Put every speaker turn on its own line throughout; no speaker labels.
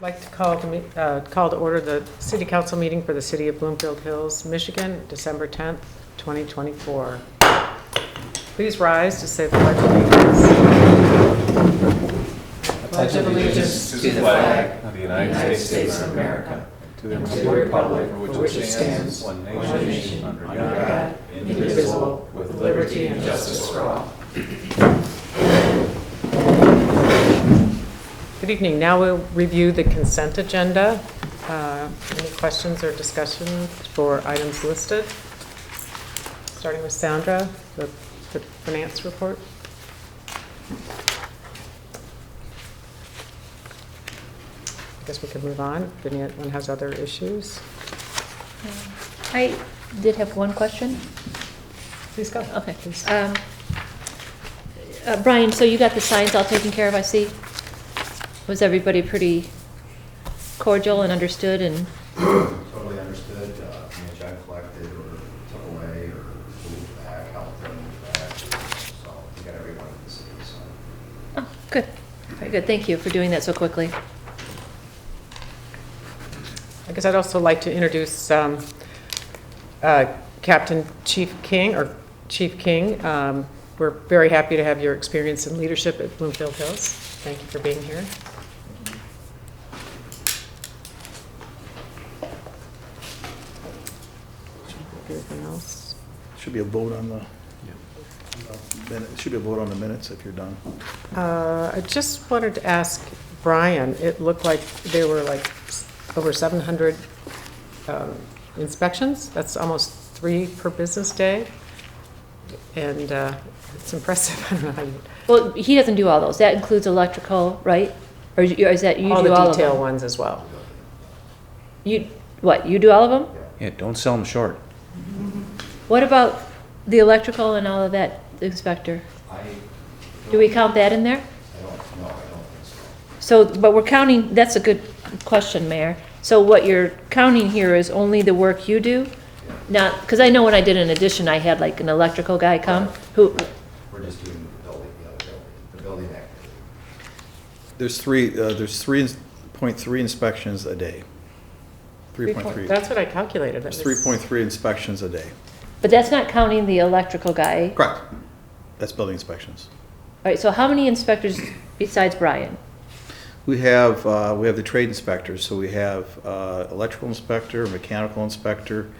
I'd like to call to order the City Council meeting for the City of Bloomfield Hills, Michigan, December 10th, 2024. Please rise to say the Pledge of Allegiance.
Pledge of allegiance to the flag of the United States of America, to the republic for which it stands, one nation, under God, indivisible, with liberty and justice for all.
Good evening. Now we'll review the consent agenda. Any questions or discussion for items listed? Starting with Sandra, the finance report. I guess we could move on if anyone has other issues.
I did have one question.
Please go.
Okay.
Please.
Brian, so you got the signs all taken care of, I see? Was everybody pretty cordial and understood? And
Totally understood. John collected or took away or moved back, helped them move back. So we got everyone in the city. So.
oh, good. Very good. Thank you for doing that so quickly.
I guess I'd also like to introduce Captain Chief King. We're very happy to have your experience and leadership at Bloomfield Hills. Thank you for being here. Anything else?
Should be a vote on the should be a vote on the minutes if you're done.
I just wanted to ask Brian, it looked like there were like over 700 inspections. That's almost 3 per business day. And it's impressive. I don't know how you...
Well, he doesn't do all those. That includes electrical, right? Or is that you
all
do
the
all of
detail
them?
ones as well.
You do all of them?
Yeah, don't sell them short.
What about the electrical and all of that, inspector? Do we count that in there?
I don't think so.
So, but we're counting, that's a good question, Mayor. So what you're counting here is only the work you do? Not, because I know when I did an addition, I had like an electrical guy come who,
We're just doing the building, the building activity.
There's 3.3 inspections a day. 3.3.
That's what I calculated.
There's 3.3 inspections a day.
but that's not counting the electrical guy.
Correct. That's building inspections.
All right, so how many inspectors besides Brian?
We have the trade inspectors. So we have electrical inspector, mechanical inspector,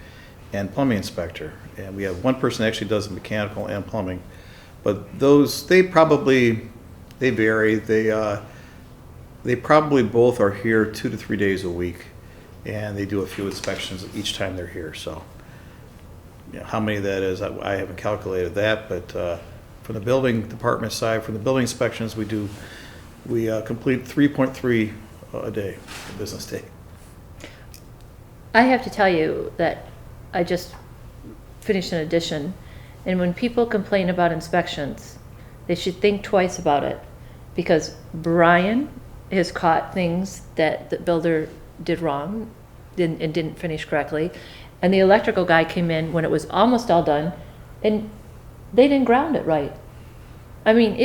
and plumbing inspector. And we have one person that actually does mechanical and plumbing. But those they vary. They probably both are here 2 to 3 days a week, and they do a few inspections each time they're here. So, how many that is, I haven't calculated that. But from the building department side, from the building inspections, we complete 3.3 a day, a business day.
I have to tell you that I just finished an addition, and when people complain about inspections, they should think twice about it, because Brian has caught things that the builder did wrong and didn't finish correctly, and the electrical guy came in when it was almost all done, and they didn't ground it right. I mean,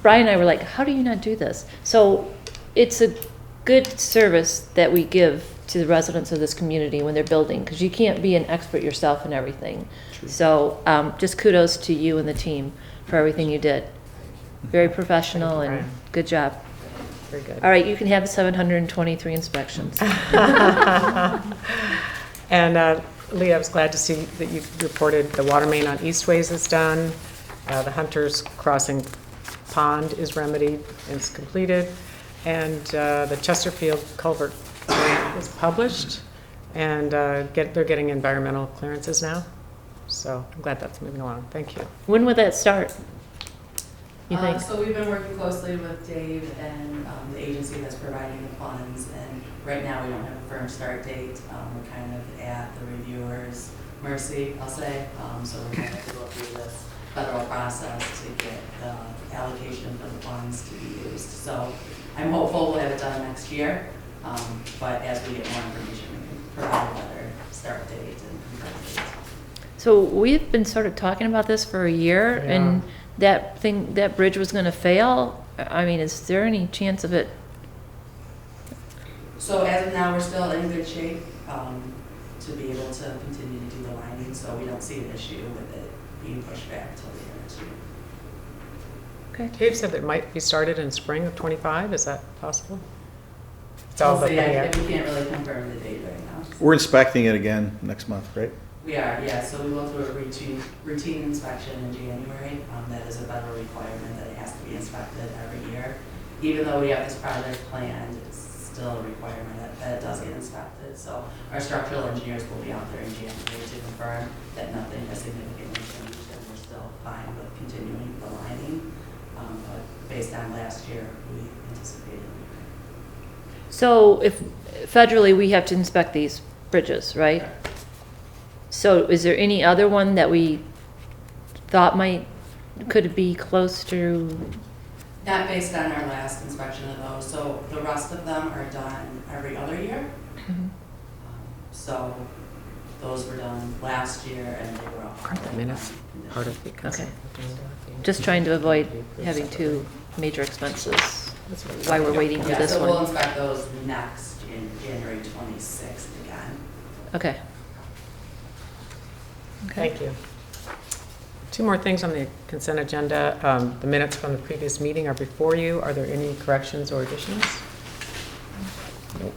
Brian and I were like, how do you not do this? So it's a good service that we give to the residents of this community when they're building, because you can't be an expert yourself in everything. True. So just kudos to you and the team for everything you did. Very professional and good job.
Very good.
All right, you can have 723 inspections.
And Leah, I was glad to see that you reported the water main on Eastways is done. The Hunters Crossing Pond is remedied and is completed. And the Chesterfield culvert is published, and they're getting environmental clearances now. So I'm glad that's moving along. Thank you.
When would that start, you think?
So we've been working closely with Dave and the agency that's providing the funds, and right now we don't have a firm start date. We're kind of at the reviewer's mercy, I'll say. So we're going to have to go through this federal process to get the allocation for the funds to be used. So I'm hopeful we'll have it done next year, but as we get more information, we can provide a better start date and confirm date.
So we've been sort of talking about this for a year, and that bridge was going to fail. I mean, is there any chance of it
So as of now, we're still in good shape to be able to continue to do the lining, so we don't see an issue with it being pushed back till the end of June.
Okay.
Dave said that it might be started in spring of '25, is that possible? It's all
We'll
up
see.
in the air.
We can't really confirm the date right now.
We're inspecting it again next month, right?
We are, yeah, so we will do a routine inspection in January. That is a federal requirement that it has to be inspected every year. Even though we have this project planned, it's still a requirement that it does get inspected. So our structural engineers will be out there in January to confirm that nothing has significantly changed and we're still fine with continuing the lining. But based on last year, we anticipated.
So if federally, we have to inspect these bridges, right? So is there any other one that we thought could be close to?
Not based on our last inspection of those. So the rest of them are done every other year. So those were done last year and they were all.
Aren't the minutes part of the consent
Okay.
agenda?
Just trying to avoid having two major expenses while we're waiting for
Yeah,
this
so we'll
one.
inspect those next in January 26th again.
Okay.
Thank you. Two more things on the consent agenda. The minutes from the previous meeting are before you. Are there any corrections or additions? Nope.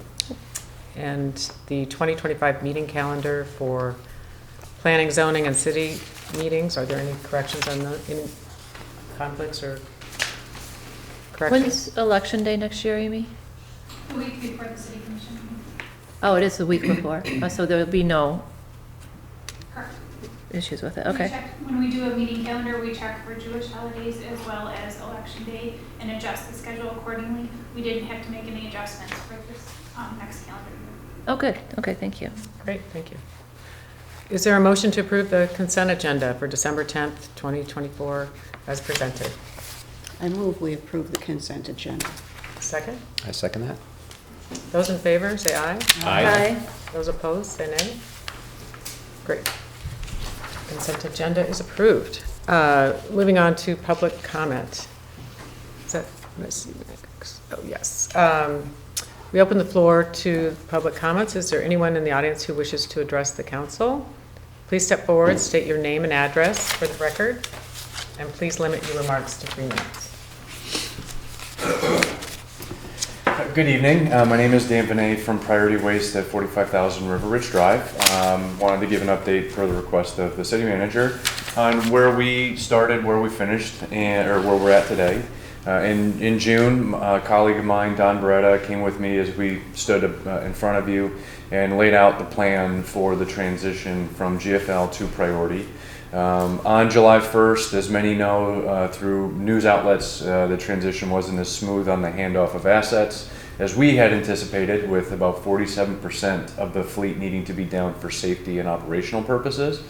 And the 2025 meeting calendar for planning, zoning, and city meetings, are there any corrections on those, any conflicts or corrections?
When's election day next year, Amy?
The week before the city commission meeting.
Oh, it is the week before. Oh, so there'll be no
Correct.
issues with it.
We
Okay.
check- When we do a meeting calendar, we check for Jewish holidays as well as election day and adjust the schedule accordingly. We didn't have to make any adjustments for this next calendar year.
Oh, good. Okay, thank you.
Great, thank you. Is there a motion to approve the consent agenda for December 10th, 2024 as presented?
I move we approve the consent agenda.
Second?
I second that.
Those in favor, say aye.
Aye.
Those opposed, say nay. Great. Consent agenda is approved. Moving on to public comment. Is that, let's see, oh, yes. We open the floor to public comments. Is there anyone in the audience who wishes to address the council? Please step forward, state your name and address for the record, and please limit your remarks to 3 minutes.
Good evening. My name is Dan Benet from Priority Waste at 45,000 River Ridge Drive. Wanted to give an update per the request of the city manager on where we started, where we finished, or where we're at today. In June, a colleague of mine, Don Beretta, came with me as we stood in front of you and laid out the plan for the transition from GFL to Priority. On July 1st, as many know through news outlets, the transition wasn't as smooth on the handoff of assets as we had anticipated, with about 47% of the fleet needing to be down for safety and operational purposes.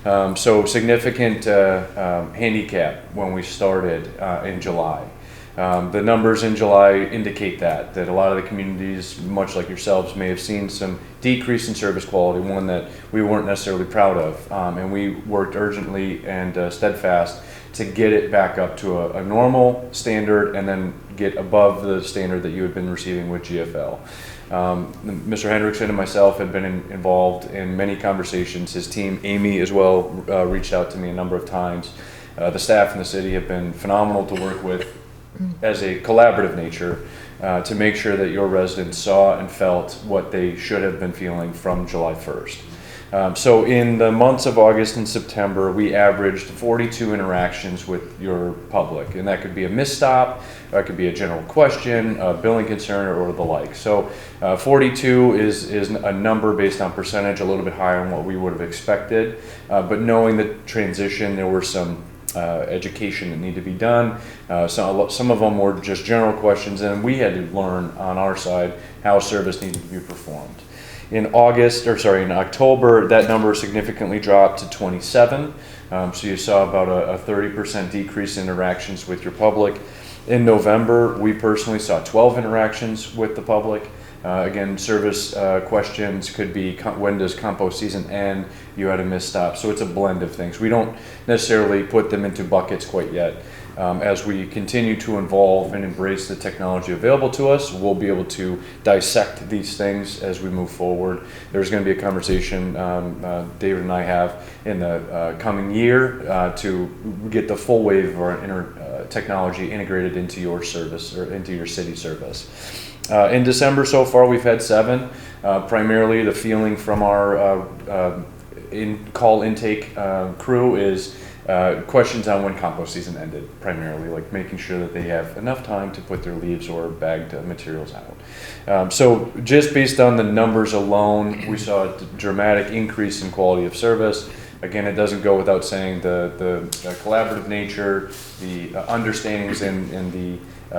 So significant handicap when we started in July. The numbers in July indicate that a lot of the communities, much like yourselves, may have seen some decrease in service quality, one that we weren't necessarily proud of. And we worked urgently and steadfast to get it back up to a normal standard and then get above the standard that you had been receiving with GFL. Mr. Hendrickson and myself had been involved in many conversations. His team, Amy as well, reached out to me a number of times. The staff in the city have been phenomenal to work with as a collaborative nature to make sure that your residents saw and felt what they should have been feeling from July 1st. So in the months of August and September, we averaged 42 interactions with your public, and that could be a misstop, that could be a general question, a billing concern, or the like. So 42 is a number based on percentage, a little bit higher than what we would have expected, but knowing the transition, there were some education that needed to be done. Some of them were just general questions, and we had to learn on our side how service needed to be performed. In October, that number significantly dropped to 27. So you saw about a 30% decrease in interactions with your public. In November, we personally saw 12 interactions with the public. Again, service questions could be when does compost season end? You had a misstop. So it's a blend of things. We don't necessarily put them into buckets quite yet. as we continue to evolve and embrace the technology available to us, we'll be able to dissect these things as we move forward. There's going to be a conversation David and I have in the coming year to get the full wave of our technology integrated into your service or into your city service. In December so far, we've had 7. Primarily, the feeling from our call intake crew is questions on when compost season ended, primarily, like making sure that they have enough time to put their leaves or bagged materials out. So just based on the numbers alone, we saw a dramatic increase in quality of service. Again, it doesn't go without saying the collaborative nature, the understandings and the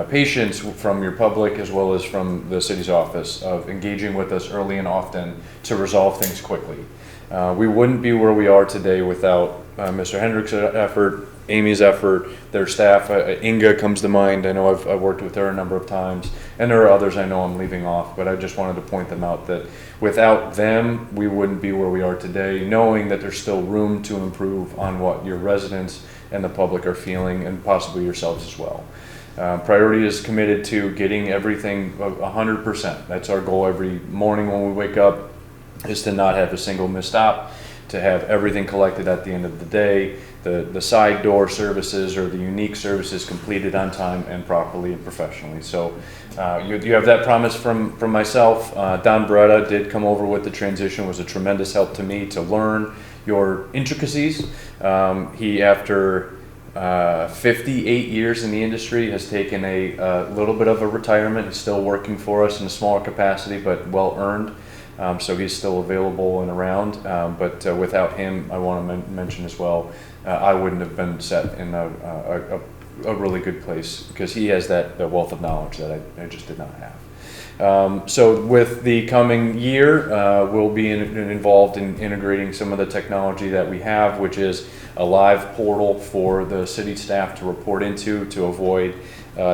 patience from your public as well as from the city's office of engaging with us early and often to resolve things quickly. We wouldn't be where we are today without Mr. Hendrick's effort, Amy's effort, their staff. Inga comes to mind. I know I've worked with her a number of times, and there are others I know I'm leaving off, but I just wanted to point them out that without them, we wouldn't be where we are today, knowing that there's still room to improve on what your residents and the public are feeling, and possibly yourselves as well. Priority is committed to getting everything 100%. That's our goal every morning when we wake up, is to not have a single missed stop, to have everything collected at the end of the day, the side door services or the unique services completed on time and properly and professionally. So you have that promise from myself. Don Beretta did come over with the transition, was a tremendous help to me to learn your intricacies. He, after 58 years in the industry, has taken a little bit of a retirement. He's still working for us in a smaller capacity, but well earned. So he's still available and around. But without him, I want to mention as well, I wouldn't have been set in a really good place, because he has that wealth of knowledge that I just did not have. So with the coming year, we'll be involved in integrating some of the technology that we have, which is a live portal for the city staff to report into, to avoid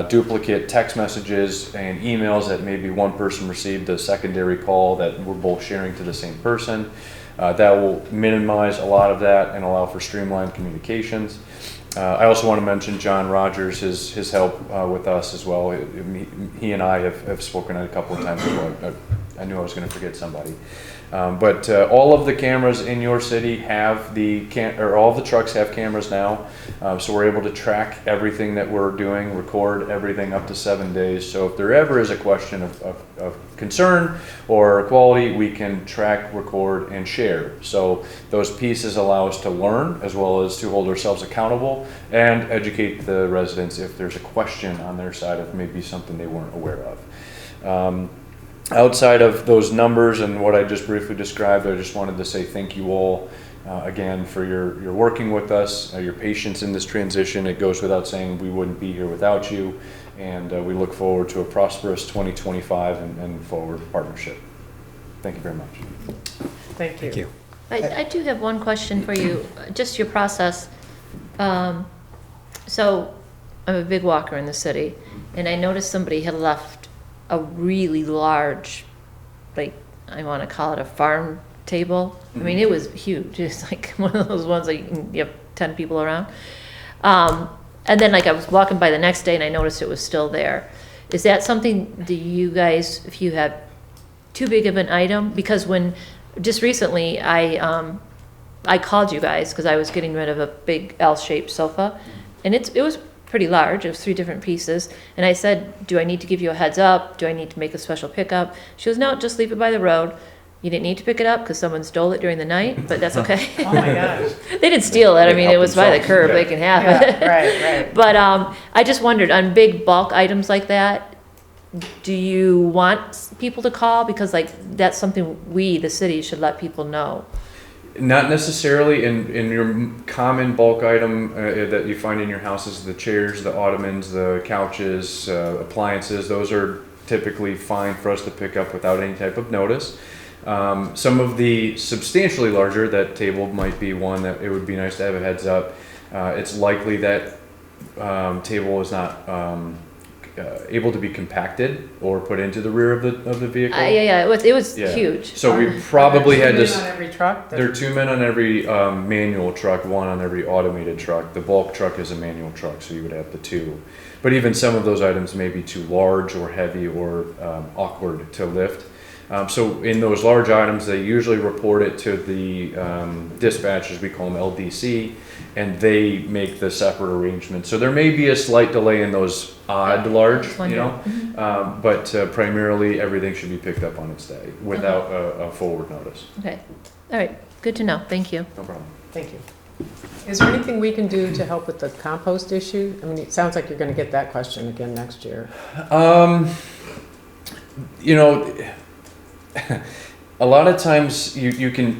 duplicate text messages and emails that maybe one person received a secondary call that we're both sharing to the same person. That will minimize a lot of that and allow for streamlined communications. I also want to mention John Rogers, his help with us as well. He and I have spoken a couple of times as well. I knew I was going to forget somebody. But all of the cameras in your city have all of the trucks have cameras now. So we're able to track everything that we're doing, record everything up to 7 days. So if there ever is a question of concern or quality, we can track, record, and share. So those pieces allow us to learn as well as to hold ourselves accountable and educate the residents if there's a question on their side of maybe something they weren't aware of. Outside of those numbers and what I just briefly described, I just wanted to say thank you all again for your working with us, your patience in this transition. It goes without saying we wouldn't be here without you, and we look forward to a prosperous 2025 and forward partnership. Thank you very much.
Thank you.
Thank you.
I do have one question for you, just your process. So I'm a big walker in the city, and I noticed somebody had left a really large, like, I want to call it a farm table. I mean, it was huge. It's like one of those ones that you have 10 people around. And then, like, I was walking by the next day and I noticed it was still there. Is that something, do you guys, if you have too big of an item? Because when, just recently, I called you guys because I was getting rid of a big L-shaped sofa, and it was pretty large. It was 3 different pieces. And I said, do I need to give you a heads up? Do I need to make a special pickup? She goes, no, just leave it by the road. You didn't need to pick it up because someone stole it during the night, but that's okay.
Oh my gosh.
They didn't steal it. I mean, it was by the curb. They can have it.
Yeah, right.
But I just wondered, on big bulk items like that, do you want people to call? Because, like, that's something we, the city, should let people know.
Not necessarily in your common bulk item that you find in your houses, the chairs, the ottomans, the couches, appliances. Those are typically fine for us to pick up without any type of notice. Some of the substantially larger, that table might be one that it would be nice to have a heads up. It's likely that table is not able to be compacted or put into the rear of the vehicle.
Yeah, it was
Yeah.
huge.
So we probably had
Two
to.
men on every truck?
There are 2 men on every manual truck, 1 on every automated truck. The bulk truck is a manual truck, so you would have the 2. But even some of those items may be too large or heavy or awkward to lift. So in those large items, they usually report it to the dispatchers, we call them LDC, and they make the separate arrangement. So there may be a slight delay in those odd large, you know, but primarily everything should be picked up on its day without a forward notice.
Okay, all right, good to know, thank you.
No problem.
Thank you. Is there anything we can do to help with the compost issue? I mean, it sounds like you're going to get that question again next year.
You know, a lot of times you can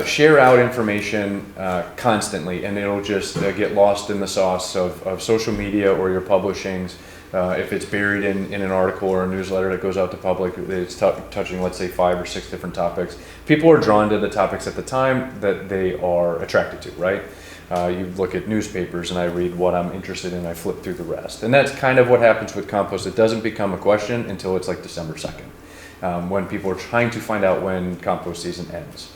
share out information constantly, and it'll just get lost in the sauce of social media or your publishings. If it's buried in an article or a newsletter that goes out to public, it's touching, let's say, 5 or 6 different topics. People are drawn to the topics at the time that they are attracted to, right? You look at newspapers and I read what I'm interested in, I flip through the rest. And that's kind of what happens with compost. It doesn't become a question until it's like December 2nd, when people are trying to find out when compost season ends.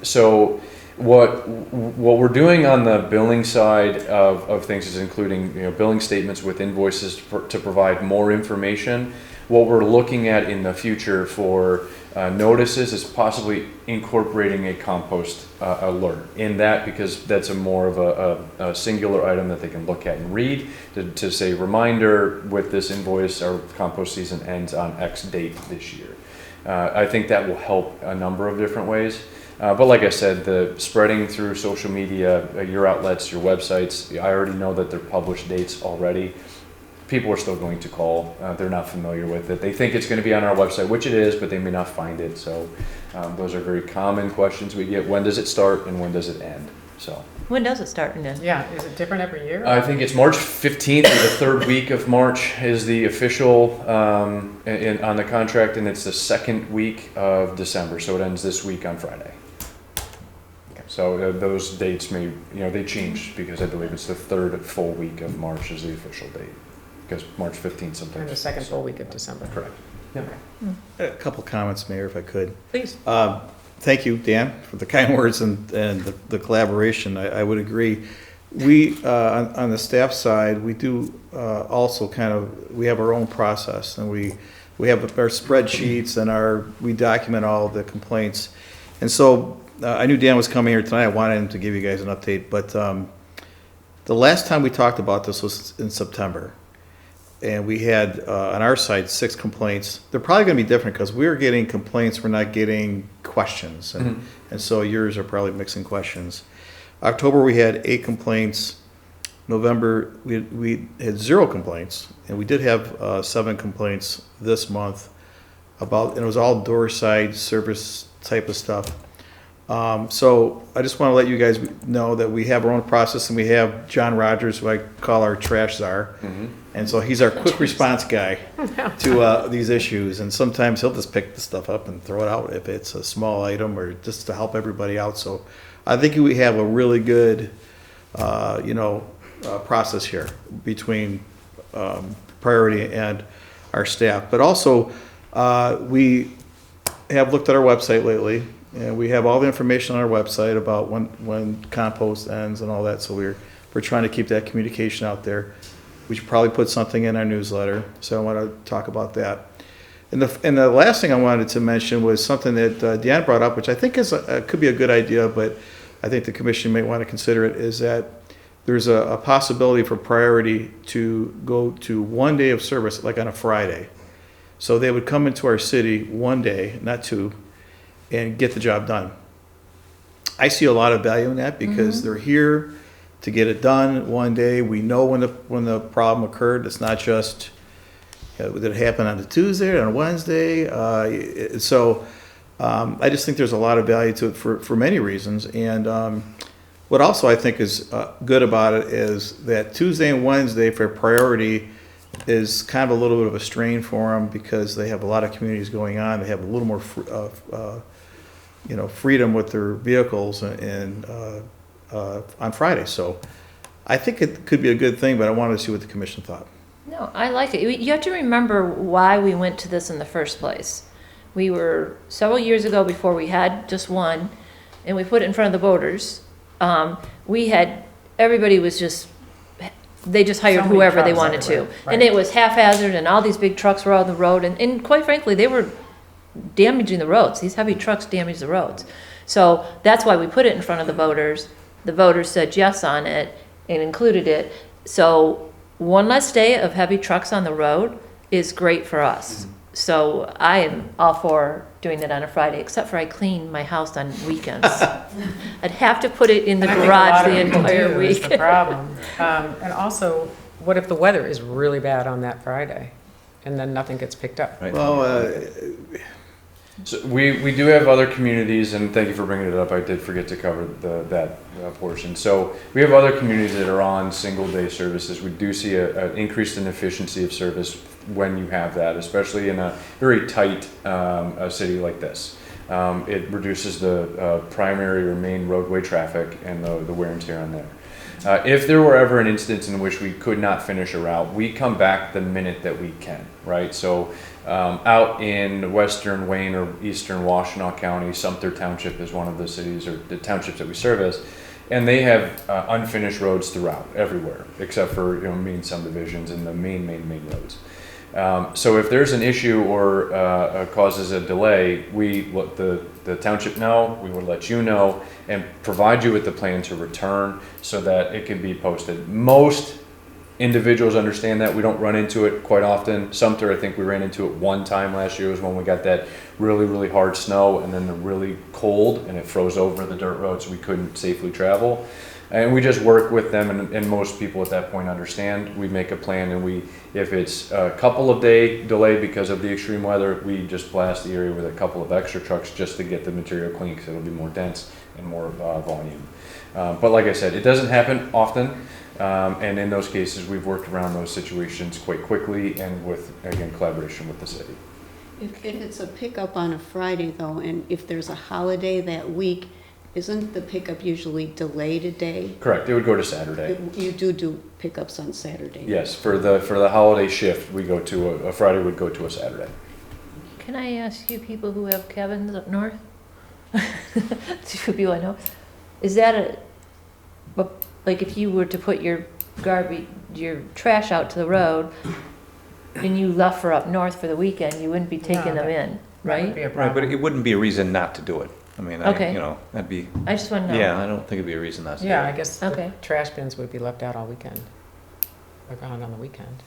So what we're doing on the billing side of things is including, you know, billing statements with invoices to provide more information. What we're looking at in the future for notices is possibly incorporating a compost alert in that, because that's a more of a singular item that they can look at and read to say, reminder, with this invoice, our compost season ends on X date this year. I think that will help a number of different ways. But like I said, the spreading through social media, your outlets, your websites, I already know that they're published dates already. People are still going to call. They're not familiar with it. They think it's going to be on our website, which it is, but they may not find it. So those are very common questions we get. When does it start and when does it end? So
When does it start and end?
Yeah, is it different every year?
I think it's March 15th, or the third week of March is the official on the contract, and it's the second week of December. So it ends this week on Friday. So those dates may, they change, because I believe it's the third full week of March is the official date, because March 15th sometimes.
And the second full week of December.
Correct.
A couple comments, Mayor, if I could.
Please.
Thank you, Dan, for the kind words and the collaboration. I would agree. We, on the staff side, we do also we have our own process, and we have our spreadsheets and we document all the complaints. And so I knew Dan was coming here tonight. I wanted him to give you guys an update, but the last time we talked about this was in September. And we had, on our side, 6 complaints. They're probably going to be different because we're getting complaints, we're not getting questions. And so yours are probably mixing questions. October, we had 8 complaints. November, we had 0 complaints. And we did have 7 complaints this month and it was all door side service type of stuff. So I just want to let you guys know that we have our own process, and we have John Rogers, who I call our trash czar. And so he's our quick response guy to these issues. And sometimes he'll just pick the stuff up and throw it out if it's a small item or just to help everybody out. So I think we have a really good, process here between Priority and our staff. But also, we have looked at our website lately, and we have all the information on our website about when compost ends and all that. So we're trying to keep that communication out there. We should probably put something in our newsletter. So I want to talk about that. And the last thing I wanted to mention was something that Deanna brought up, which I think could be a good idea, but I think the commission may want to consider it, is that there's a possibility for Priority to go to 1 day of service, like on a Friday. So they would come into our city 1 day, not 2, and get the job done. I see a lot of value in that because they're here to get it done 1 day. We know when the problem occurred. It's not just did it happen on a Tuesday or on a Wednesday. So I just think there's a lot of value to it for many reasons. And what also I think is good about it is that Tuesday and Wednesday for Priority is kind of a little bit of a strain for them because they have a lot of communities going on. They have a little more freedom with their vehicles and on Friday. So I think it could be a good thing, but I wanted to see what the commission thought.
No, I like it. You have to remember why we went to this in the first place. We were several years ago before we had just one, and we put it in front of the voters. Everybody was just, they just hired
So many
whoever they
trucks
wanted to.
everywhere,
And
right.
it was haphazard, and all these big trucks were on the road, and quite frankly, they were damaging the roads. These heavy trucks damage the roads. So that's why we put it in front of the voters. The voters said yes on it and included it. So one less day of heavy trucks on the road is great for us. So I am all for doing it on a Friday, except for I clean my house on weekends. I'd have to put it in the
I think a
garage
lot of
the
people
entire
do, is
week.
the problem. And also, what if the weather is really bad on that Friday, and then nothing gets picked up?
Right.
Well,
So we do have other communities, and thank you for bringing it up. I did forget to cover that portion. So we have other communities that are on single-day services. We do see an increase in efficiency of service when you have that, especially in a very tight a city like this. It reduces the primary or main roadway traffic and the wear and tear on there. If there were ever an instance in which we could not finish a route, we come back the minute that we can, right? So out in western Wayne or eastern Washtenaw County, Sumter Township is one of the cities or the townships that we service, and they have unfinished roads throughout, everywhere, except for main subdivisions and the main roads. So if there's an issue or causes a delay, we let the township know, we would let you know, and provide you with the plan to return so that it can be posted. Most individuals understand that. We don't run into it quite often. Sumter, I think we ran into it one time last year, was when we got that really, really hard snow and then the really cold, and it froze over the dirt roads, so we couldn't safely travel. And we just work with them, and most people at that point understand. We make a plan, and if it's a couple of day delay because of the extreme weather, we just blast the area with a couple of extra trucks just to get the material clean, because it'll be more dense and more volume. But like I said, it doesn't happen often, and in those cases, we've worked around those situations quite quickly and with, again, collaboration with the city.
If it's a pickup on a Friday though, and if there's a holiday that week, isn't the pickup usually delayed a day?
Correct. It would go to Saturday.
You do pickups on Saturday?
Yes, for the holiday shift, we go to a Friday would go to a Saturday.
Can I ask you people who have cabins up north? Two people I know. Is that like if you were to put your trash out to the road and you left for up north for the weekend, you wouldn't be taking them in,
That would be
right?
a
Right, but
problem.
it wouldn't be a reason not to do it. I mean,
Okay.
that'd be,
I just want to know.
yeah, I don't think it'd be a reason not to do it.
Yeah, I guess the
Okay.
trash bins would be left out all weekend, or gone on the weekend.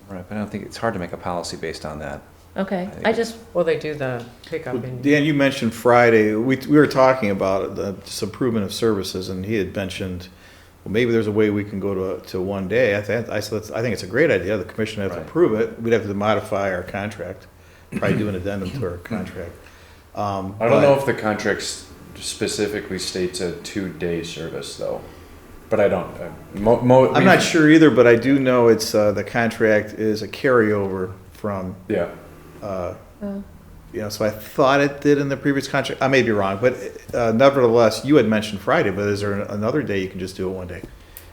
Right, but I don't think, it's hard to make a policy based on that.
Okay, I just,
Well, they do the pickup in.
Dan, you mentioned Friday. We were talking about the just improvement of services, and he had mentioned, well, maybe there's a way we can go to one day. I said, I think it's a great idea. The commission would have to
Right.
approve it. We'd have to modify our contract, probably do an addendum to our contract.
I don't know if the contract specifically states a 2-day service though, but I don't.
I'm not sure either, but I do know it's the contract is a carryover from.
Yeah.
So I thought it did in the previous contract. I may be wrong, but nevertheless, you had mentioned Friday. But is there another day you can just do it one day?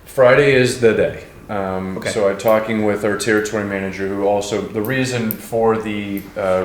Friday is the day.
Okay.
So I'm talking with our territory manager, who also, the reason for the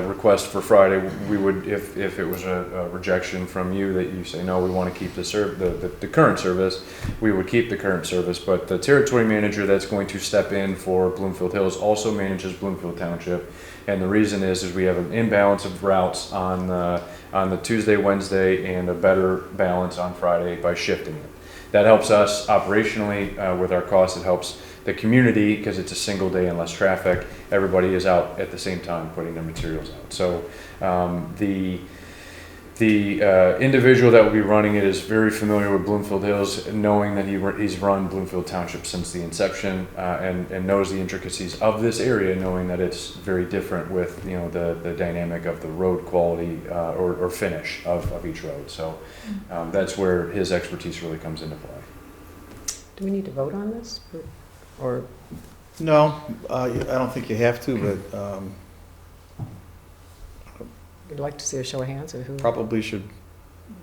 request for Friday, we would, if it was a rejection from you that you say, no, we want to keep the current service, we would keep the current service. But the territory manager that's going to step in for Bloomfield Hills also manages Bloomfield Township. And the reason is we have an imbalance of routes on the Tuesday, Wednesday, and a better balance on Friday by shifting it. That helps us operationally with our costs. It helps the community because it's a single day and less traffic. Everybody is out at the same time putting their materials out. So the individual that will be running it is very familiar with Bloomfield Hills, knowing that he's run Bloomfield Township since the inception, and knows the intricacies of this area, knowing that it's very different with the dynamic of the road quality or finish of each road. So that's where his expertise really comes into play.
Do we need to vote on this? Or
No, I don't think you have to, but
would like to see a show of hands or who?
probably should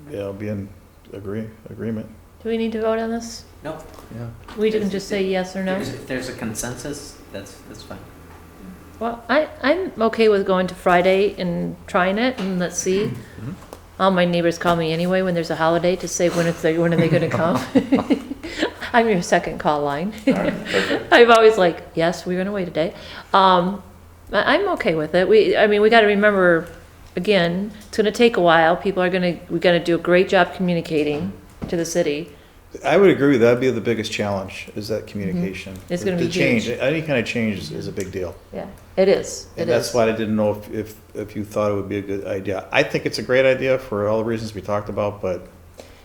be in agreement.
do we need to vote on this?
No,
Yeah.
We didn't just say yes or no?
if there's a consensus,
that's fine.
Well, I'm okay with going to Friday and trying it, and let's see. All my neighbors call me anyway when there's a holiday to say when are they gonna come? I'm your second call line.
All right, perfect.
I'm always like, yes, we're gonna wait a day. I'm okay with it. We gotta remember, again, it's gonna take a while. We gotta do a great job communicating to the city.
I would agree with that. That'd be the biggest challenge, is that communication.
It's gonna be
The change,
huge.
any kind of change is a big deal.
Yeah, it is.
And that's why I didn't know if you thought it would be a good idea. I think it's a great idea for all the reasons we talked about, but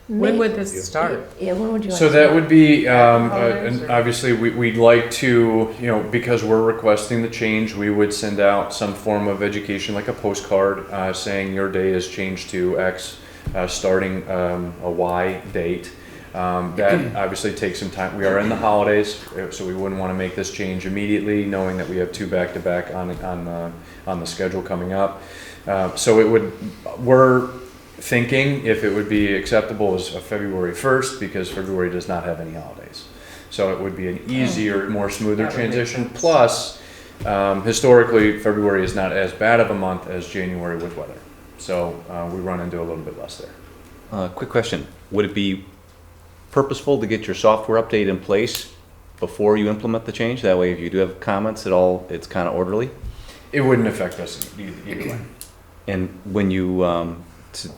When would this start?
Yeah, when would you like
So
to
that
start?
would be,
Holidays, or-
obviously, we'd like to, because we're requesting the change, we would send out some form of education, like a postcard, saying your day has changed to X, starting a Y date. That obviously takes some time. We are in the holidays, so we wouldn't want to make this change immediately, knowing that we have 2 back-to-back on the schedule coming up. So we're thinking if it would be acceptable as a February 1st, because February does not have any holidays. So it would be an easier, more smoother
That would make
transition.
sense.
Plus, historically, February is not as bad of a month as January with weather. So we run into a little bit less there.
Quick question, would it be purposeful to get your software update in place before you implement the change? That way, if you do have comments at all, it's kind of orderly?
It wouldn't affect us either way.
And when you,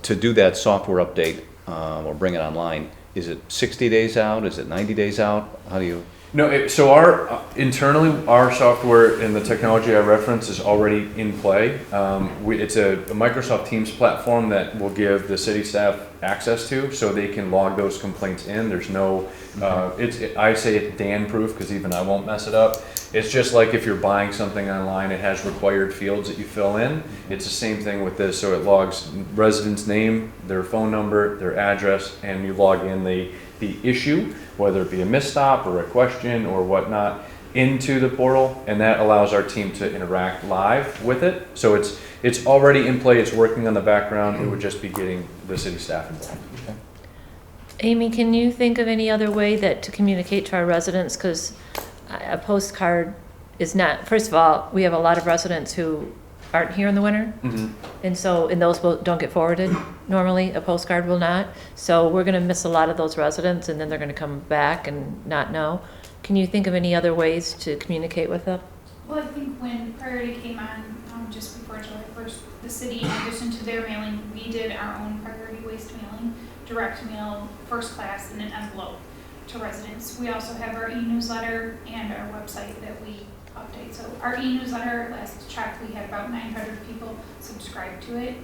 to do that software update or bring it online, is it 60 days out? Is it 90 days out? How do you?
No, so internally, our software and the technology I reference is already in play. It's a Microsoft Teams platform that will give the city staff access to, so they can log those complaints in. There's no, I say it's Dan-proof, because even I won't mess it up. It's just like if you're buying something online, it has required fields that you fill in. It's the same thing with this, so it logs resident's name, their phone number, their address, and you log in the issue, whether it be a misstop or a question or whatnot, into the portal, and that allows our team to interact live with it. So it's already in play, it's working on the background, it would just be getting the city staff involved.
Amy, can you think of any other way to communicate to our residents? Because a postcard is not, first of all, we have a lot of residents who aren't here in the winter. And those don't get forwarded normally, a postcard will not. So we're gonna miss a lot of those residents, and then they're gonna come back and not know. Can you think of any other ways to communicate with them?
Well, I think when Priority came on, just before July 1st, the city, in addition to their mailing, we did our own priority waste mailing, direct mail, first class, in an envelope to residents. We also have our e-newsletter and our website that we update. So our e-newsletter, last check, we had about 900 people subscribe to it.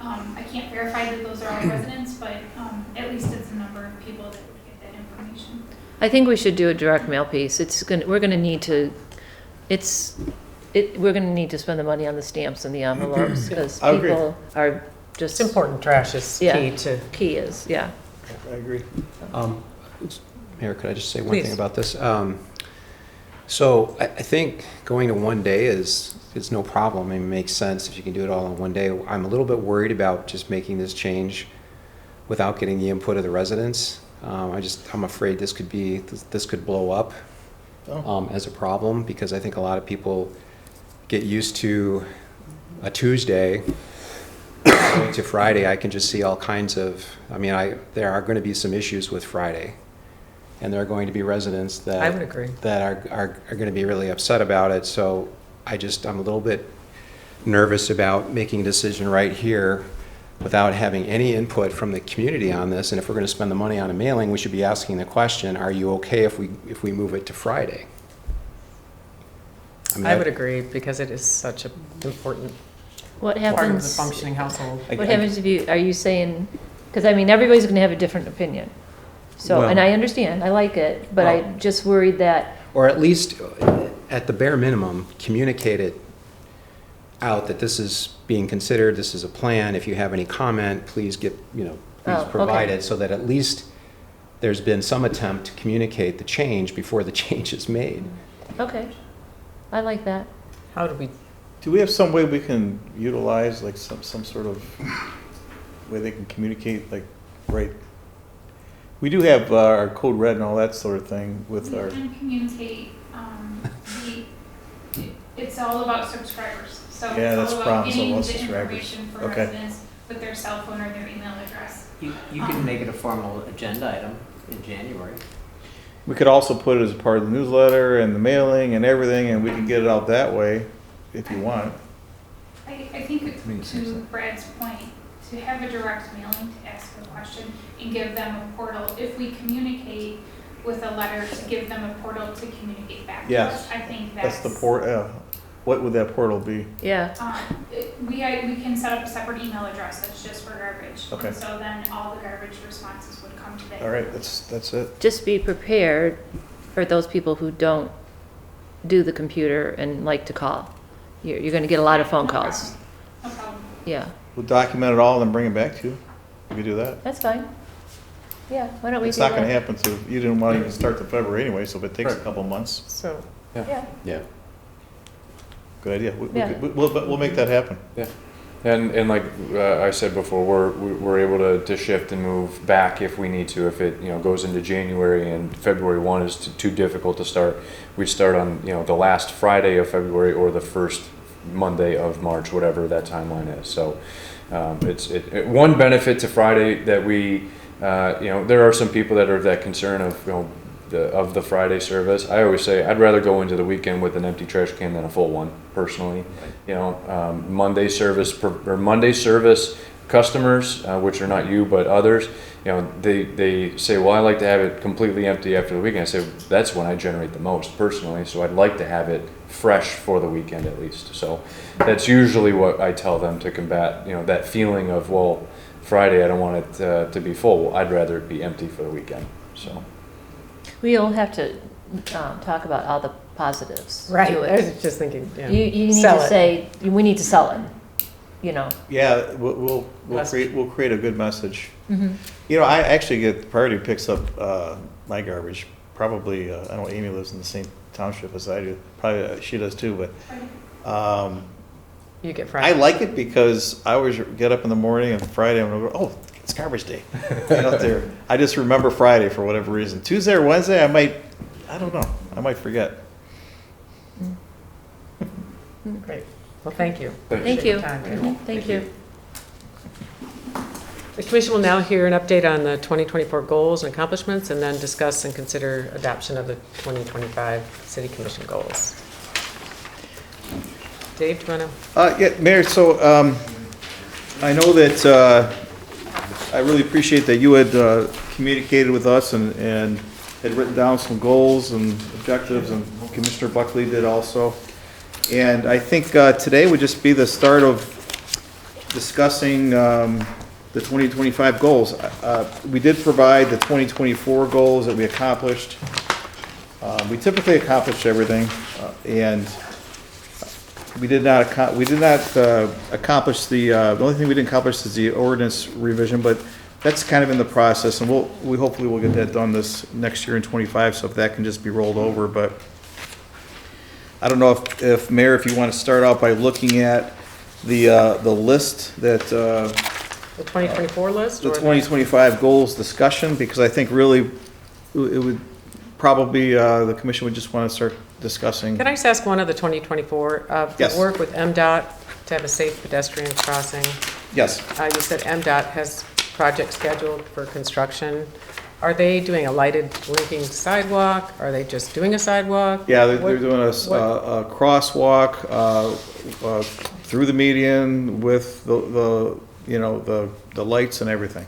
I can't verify that those are all residents, but at least it's a number of people that would get that information.
I think we should do a direct mail piece. We're gonna need to spend the money on the stamps and the envelopes, because
I agree.
people are just.
It's important, trash is
Yeah.
key to,
Key is, yeah.
I agree.
Mayor, could I just say one
Please.
thing about this? So I think going to one day is no problem. I mean, it makes sense if you can do it all in one day. I'm a little bit worried about just making this change without getting the input of the residents. I'm afraid this could blow up as a problem, because I think a lot of people get used to a Tuesday going to Friday. I can just see all kinds of, there are going to be some issues with Friday. And there are going to be residents that
I would agree.
that are going to be really upset about it. So I'm a little bit nervous about making a decision right here without having any input from the community on this. And if we're going to spend the money on a mailing, we should be asking the question, are you okay if we move it to Friday?
I would agree, because it is such an important
What
part of the
happens,
functioning household.
what happens if are you saying, because everybody's gonna have a different opinion. So,
Well-
and I understand, I like it, but I'm just worried that,
Or at least, at the bare minimum, communicate it out that this is being considered, this is a plan. If you have any comment, please please
okay.
provide it, so that at least there's been some attempt to communicate the change before the change is made.
okay, I like that.
How do we,
Do we have some way we can utilize, like some sort of way they can communicate, like, right? We do have our code red and all that sort of thing with
We
our,
can communicate, all about subscribers. So
Yeah,
it's
that's
all
the
about
problem, it's all
getting
about
the
subscribers.
information for
Okay.
residents with their cell phone or their email address.
You can make it a formal agenda item in January.
We could also put it as a part of the newsletter and the mailing and everything, and we can get it out that way if you want.
I think to Brad's point, to have a direct mailing to ask a question and give them a portal, if we communicate with a letter, to give them a portal to communicate back to
Yes.
us, I think
That's the what would that portal be?
Yeah,
We can set up a separate email address that's just for garbage.
Okay.
And so then all the garbage responses would come to that.
All right, that's it.
just be prepared for those people who don't do the computer and like to call. You're gonna get a lot of phone
No
calls.
problem. No problem.
Yeah,
We'll document it all and then bring it back to you. We could do that.
that's fine. Yeah, why don't we do
It's not
that?
gonna happen to, you didn't want to even start to February anyway, so if it takes a
Right.
couple months,
So,
Yeah,
Yeah.
good idea.
Yeah.
We'll make that happen.
Yeah, and like I said before, we're able to shift and move back if we need to. If it goes into January and February 1 is too difficult to start, we start on the last Friday of February or the first Monday of March, whatever that timeline is. So it's one benefit to Friday that we there are some people that are of that concern of the Friday service. I always say I'd rather go into the weekend with an empty trash can than a full one, personally. Monday service customers, which are not you but others, they say, well, I like to have it completely empty after the weekend. I say that's when I generate the most personally, so I'd like to have it fresh for the weekend at least. So that's usually what I tell them to combat that feeling of, well, Friday I don't want it to be full. Well, I'd rather it be empty for the weekend. So.
we all have to talk about all the positives
right,
to
I
it.
was just thinking, yeah.
You need
Sell
to
it.
say, we need to sell it,
Yeah, we'll create a good message. I actually get Priority picks up my garbage. Probably I know Amy lives in the same township as I do. Probably she does too. But
You get
I
Friday.
like it because I always get up in the morning and Friday I'm gonna go, oh, it's garbage day. Get out there. I just remember Friday for whatever reason. Tuesday or Wednesday I don't know. I might forget.
Great. Well, thank you.
Thank
Appreciate
you.
your time.
Thank you.
The commission will now hear an update on the 2024 goals and accomplishments, and then discuss and consider adoption of the 2025 city commission goals. Dave, do you want to?
Yeah, Mayor, so I know that I really appreciate that you had communicated with us and had written down some goals and objectives, and Commissioner Buckley did also. And I think today would just be the start of discussing the 2025 goals. We did provide the 2024 goals that we accomplished. We typically accomplish everything, and we did not accomplish the only thing we didn't accomplish is the ordinance revision, but that's kind of in the process, and we hopefully will get that done this next year in 25, so if that can just be rolled over. But I don't know if Mayor, if you want to start out by looking at the list that
The 2024 list?
the
or
2025 goals discussion, because I think really it would probably the commission would just want to start discussing.
Can I just ask one of the 2024,
Yes.
the work with MDOT to have a safe pedestrian crossing?
Yes.
You said MDOT has projects scheduled for construction. Are they doing a lighted blinking sidewalk? Are they just doing a sidewalk?
Yeah, they're
What-
doing a crosswalk through the median with the lights and everything.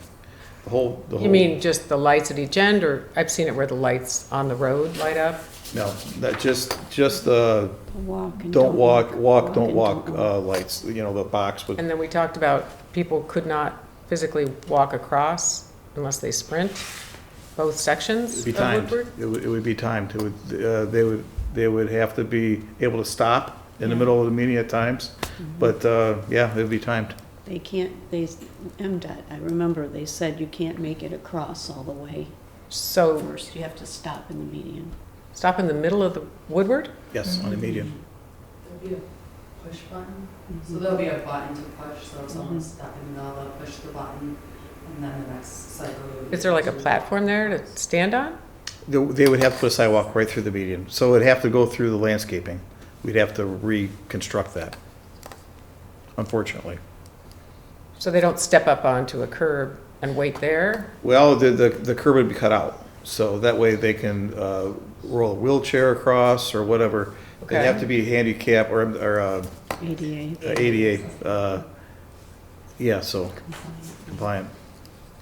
The whole.
You mean just the lights at each end, or I've seen it where the lights on the road light up?
No, that just the
Walk and
don't walk, don't
and
walk
don't walk.
lights, the box with,
And then we talked about people could not physically walk across unless they sprint both sections
it'd be
of
timed.
Woodward?
It would be timed. It would, they would have to be able to stop in the middle of the meeting at times, but, yeah, it would be timed.
They can't, MDOT, I remember they said you can't make it across all the way
So
first. You have to stop in the median.
stop in the middle of the Woodward?
Yes, on the median.
There'll be a push button, so there'll be a button to push, so if someone's stuck in the middle, they'll push the button, and then the next cycle.
Is there like a platform there to stand on?
They would have to put a sidewalk right through the median, so it'd have to go through the landscaping. we'd have to reconstruct that, unfortunately.
So they don't step up onto a curb and wait there?
Well, the curb would be cut out, so that way they can roll a wheelchair across or whatever. They'd
Okay.
have to be handicap or
ADA.
ADA, yeah, so compliant.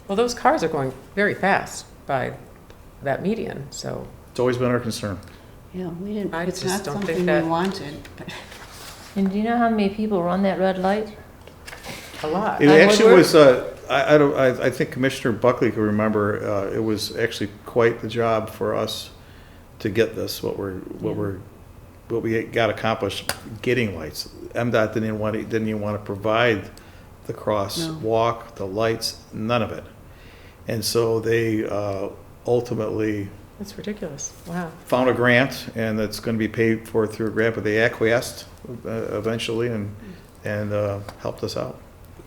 Well, those cars are going very fast by that median, so
It's always been our concern.
Yeah, we didn't,
I
it's
just
not
don't think
something
that-
we wanted, but
And do you know how many people run that red light?
a lot.
It
On
actually
Woodward?
was, I think Commissioner Buckley could remember, it was actually quite the job for us to get this, what we got accomplished, getting lights. MDOT didn't even want to provide the crosswalk, the lights, none of it. And so they ultimately
That's ridiculous. Wow.
found a grant, and it's going to be paid for through a grant, but they acquiesced eventually and helped us out.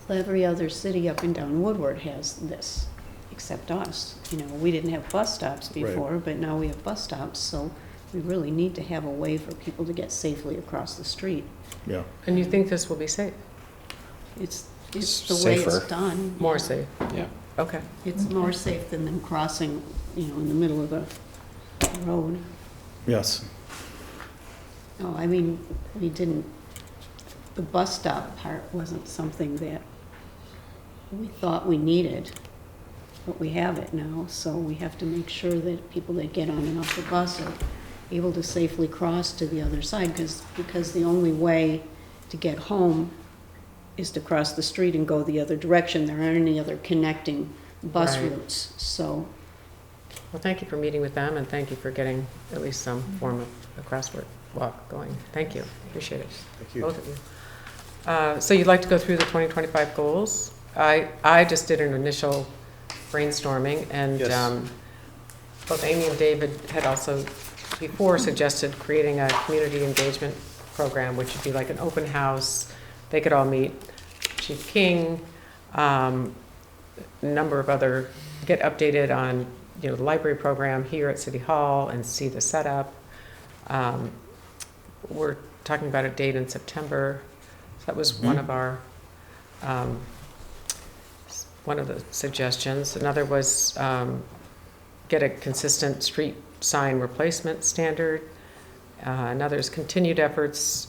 every other city up and down Woodward has this, except us. You know, we didn't have bus stops
Right.
before, but now we have bus stops, so we really need to have a way for people to get safely across the street.
Yeah.
And you think this will be safe?
It's the way it's
Safer.
done.
More safe?
Yeah.
Okay.
It's more safe than them crossing, you know, in the middle of the road.
Yes.
No, I mean, the bus stop part wasn't something that we thought we needed, but we have it now, so we have to make sure that people that get on and off the bus are able to safely cross to the other side, because the only way to get home is to cross the street and go the other direction. There aren't any other connecting bus
Right.
routes, so.
Well, thank you for meeting with them, and thank you for getting at least some form of a crosswalk going. Thank you. Appreciate it.
Thank you.
Both of you. So you'd like to go through the 2025 goals? I just did an initial brainstorming, and
Yes.
both Amy and David had also before suggested creating a community engagement program, which would be like an open house. They could all meet, Chief King, a number of other, get updated on, you know, the library program here at City Hall and see the setup. We're talking about a date in September. So that was one of our, one of the suggestions. Another was get a consistent street sign replacement standard. Another is continued efforts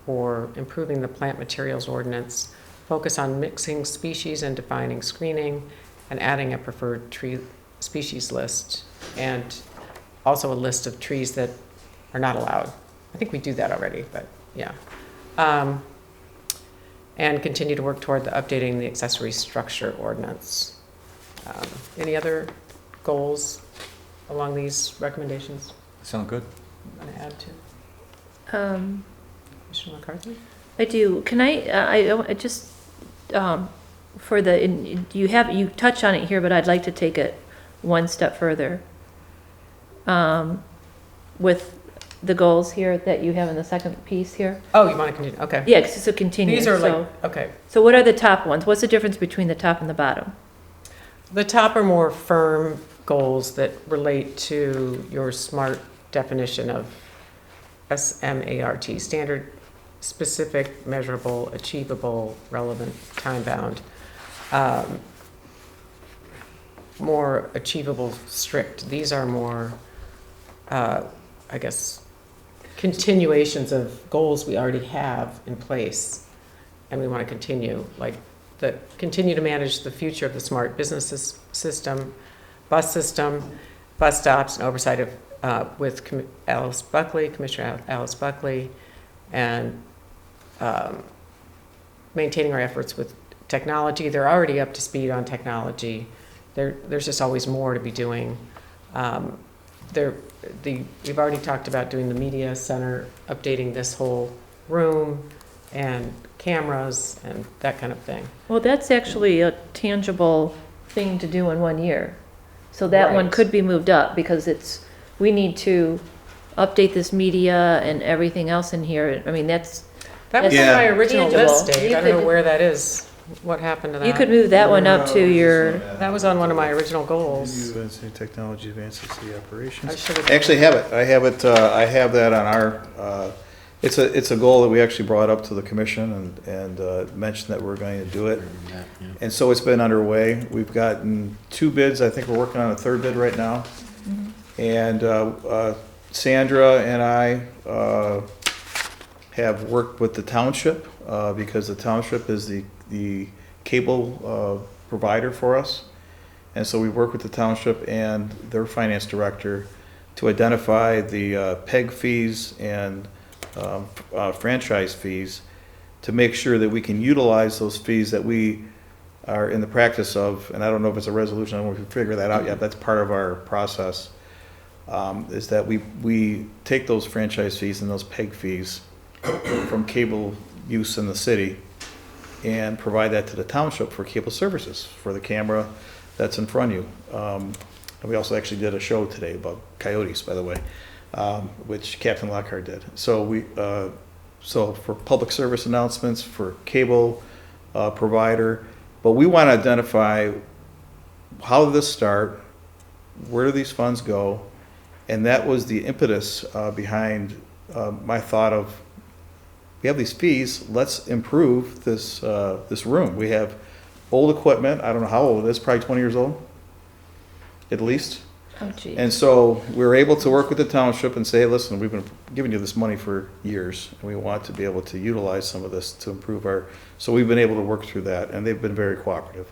for improving the plant materials ordinance, focus on mixing species and defining screening, and adding a preferred tree species list, and also a list of trees that are not allowed. I think we do that already, but yeah. And continue to work toward updating the accessory structure ordinance. Any other goals along these recommendations
Sound good?
you want to add to? Commissioner McCarthy?
I do. Can I just, for the, you touch on it here, but I'd like to take it one step further. With the goals here that you have in the second piece here.
Oh, you want to continue? Okay.
Yeah, so continue.
These are
So-
like, okay.
So what are the top ones? What's the difference between the top and the bottom?
The top are more firm goals that relate to your SMART definition of SMART, standard, specific, measurable, achievable, relevant, time-bound. More achievable, strict. These are more, I guess, continuations of goals we already have in place, and we want to continue, like continue to manage the future of the smart business system, bus stops, and oversight of with Commissioner Alice Buckley, and maintaining our efforts with technology. They're already up to speed on technology. There's just always more to be doing. We've already talked about doing the media center, updating this whole room, and cameras, and that kind of thing.
Well, that's actually a tangible thing to do in 1 year. So that one
Right.
could be moved up because we need to update this media and everything else in here. I mean,
That was
That's
on
Yeah.
my original
tangible.
list, Dave.
You
I don't know
could-
where that is. What happened to that?
you could move that one up to your,
That was on one of my original goals.
Advancing technology advances city operations.
I should have.
I actually have it. I have that on our It's a goal that we actually brought up to the commission and mentioned that we're going to do it.
Yeah, yeah.
And so it's been underway. We've gotten 2 bids. I think we're working on a 3rd bid right now. And Sandra and I have worked with the township because the township is the cable provider for us. And so we work with the township and their finance director to identify the PEG fees and franchise fees to make sure that we can utilize those fees that we are in the practice of. And I don't know if it's a resolution, I don't know if we figure that out yet. That's part of our process, is that we take those franchise fees and those PEG fees from cable use in the city and provide that to the township for cable services, for the camera that's in front of you. And we also actually did a show today about coyotes, by the way, which Captain Lockhart did. So so for public service announcements, for cable provider, but we want to identify how did this start, where do these funds go, and that was the impetus behind my thought of, we have these fees, let's improve this room. We have old equipment, I don't know how old it is, probably 20 years old, at least.
Oh, gee.
And so we were able to work with the township and say, listen, we've been giving you this money for years, and we want to be able to utilize some of this to improve so we've been able to work through that, and they've been very cooperative.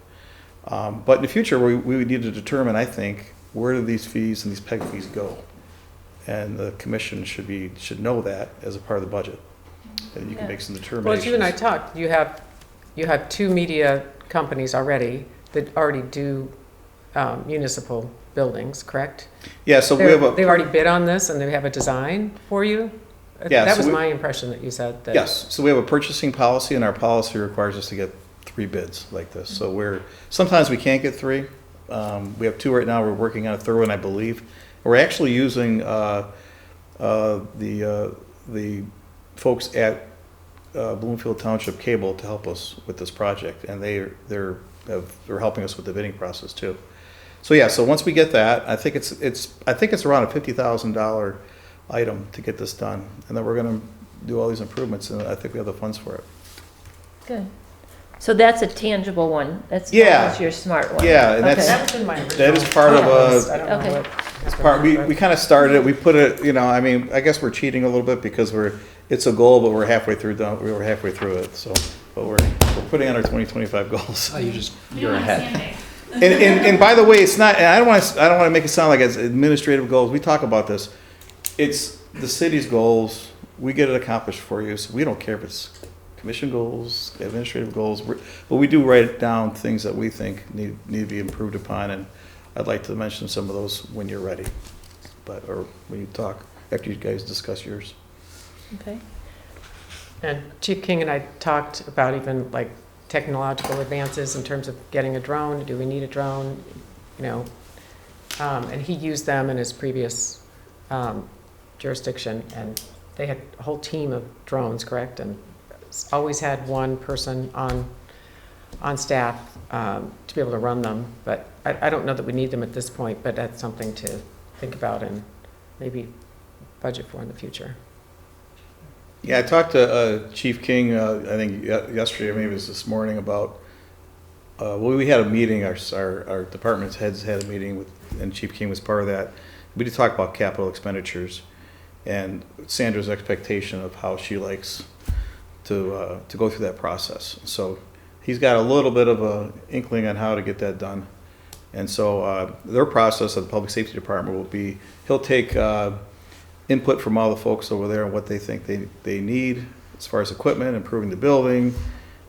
But in the future, we would need to determine, I think, where do these fees and these PEG fees go? And the commission should know that as a part of the budget. And you can make some determinations.
Well, as you and I talked, you have 2 media companies already that already do municipal buildings, correct?
Yeah, so
They've
we have
already bid on this and they have a design for you?
Yeah,
That
so
was
we-
my impression that you said that.
Yes, so we have a purchasing policy, and our policy requires us to get 3 bids like this. So sometimes we can't get 3. We have 2 right now, we're working on a 3rd one, I believe. We're actually using the folks at Bloomfield Township Cable to help us with this project, and they're helping us with the bidding process too. So yeah, so once we get that, I think it's around a $50,000 item to get this done, and then we're going to do all these improvements, and I think we have the funds for it.
Good. So that's a tangible one. That's your smart one.
Yeah, and
Okay.
That was in my original.
that is part of
list. I don't know
Okay.
what.
it's part. We kind of started it. We put it. I mean, I guess we're cheating a little bit because it's a goal, but we're halfway through. We were halfway through it. So, but we're putting on our 2025 goals.
Oh,
We
you're
don't have
ahead.
Sunday.
And by the way, it's not. And I don't want to make it sound like it's administrative goals. We talk about this. It's the city's goals. We get it accomplished for you. So we don't care if it's commission goals, administrative goals, but we do write down things that we think need to be improved upon. And I'd like to mention some of those when you're ready, or when you talk after you guys discuss yours.
Okay.
And Chief King and I talked about even like technological advances in terms of getting a drone. Do we need a drone? And he used them in his previous jurisdiction, and they had a whole team of drones, correct? And always had one person on staff to be able to run them. But I don't know that we need them at this point, but that's something to think about and maybe budget for in the future.
Yeah, I talked to Chief King, I think yesterday, or maybe it was this morning, about, we had a meeting, our department's heads had a meeting and Chief King was part of that. We did talk about capital expenditures and Sandra's expectation of how she likes to go through that process. So he's got a little bit of a inkling on how to get that done. And so their process of the Public Safety Department will be, he'll take input from all the folks over there on what they think they need as far as equipment, improving the building,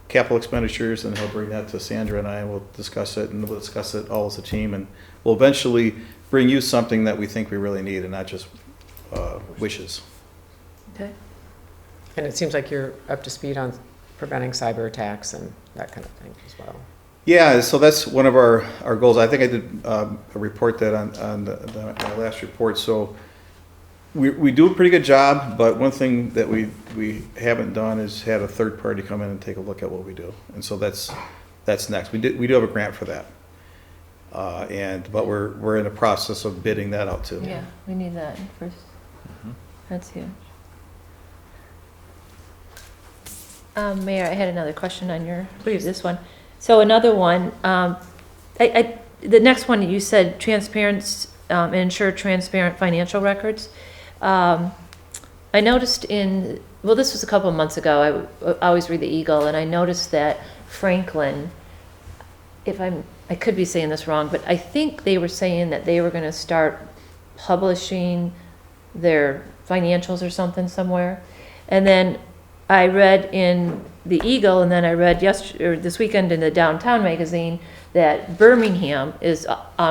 capital expenditures, and he'll bring that to Sandra and I, and we'll discuss it, and we'll discuss it all as a team, and we'll eventually bring you something that we think we really need and not just wishes.
Okay.
And it seems like you're up to speed on preventing cyber attacks and that kind of thing as well.
Yeah, so that's one of our goals. I think I did a report that on the last report. So we do a pretty good job, but one thing that we haven't done is had a third party come in and take a look at what we do. And so that's next. We do have a grant for that. But we're in the process of bidding that out too.
Yeah, we need that first.
Mm-hmm.
That's huge. Mayor, I had another question on your,
Please.
this one. So another one, the next one, you said transparent, and ensure transparent financial records. I noticed well, this was a couple of months ago, I always read the Eagle, and I noticed that Franklin, I could be saying this wrong, but I think they were saying that they were gonna start publishing their financials or something somewhere. And then I read in the Eagle, and then I read this weekend in the Downtown magazine that Birmingham is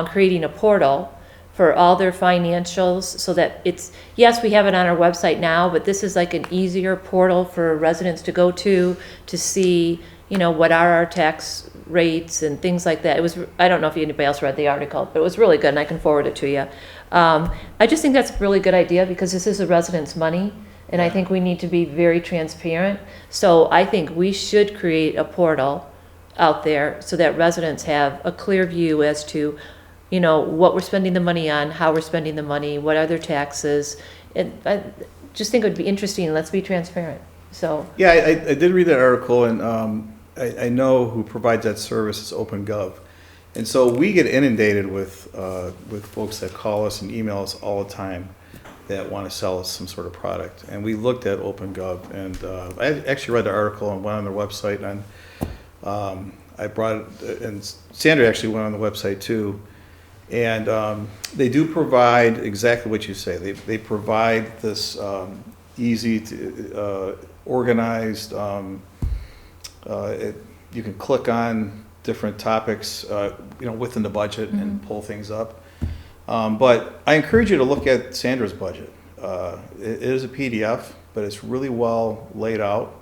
creating a portal for all their financials, so that yes, we have it on our website now, but this is like an easier portal for residents to go to see, what are our tax rates and things like that. I don't know if anybody else read the article, but it was really good, and I can forward it to you. I just think that's a really good idea, because this is a resident's money, and I think we need to be very transparent. So I think we should create a portal out there so that residents have a clear view as to, what we're spending the money on, how we're spending the money, what are their taxes. And I just think it would be interesting. Let's be transparent. So
Yeah, I did read that article, and I know who provides that service is OpenGov. And so we get inundated with folks that call us and email us all the time that want to sell us some sort of product. And we looked at OpenGov, and I actually read the article and went on their website, and I brought it, and Sandra actually went on the website too. And they do provide exactly what you say. They provide this easy to organized. You can click on different topics, within the budget and pull things up. But I encourage you to look at Sandra's budget. It is a PDF, but it's really well laid out.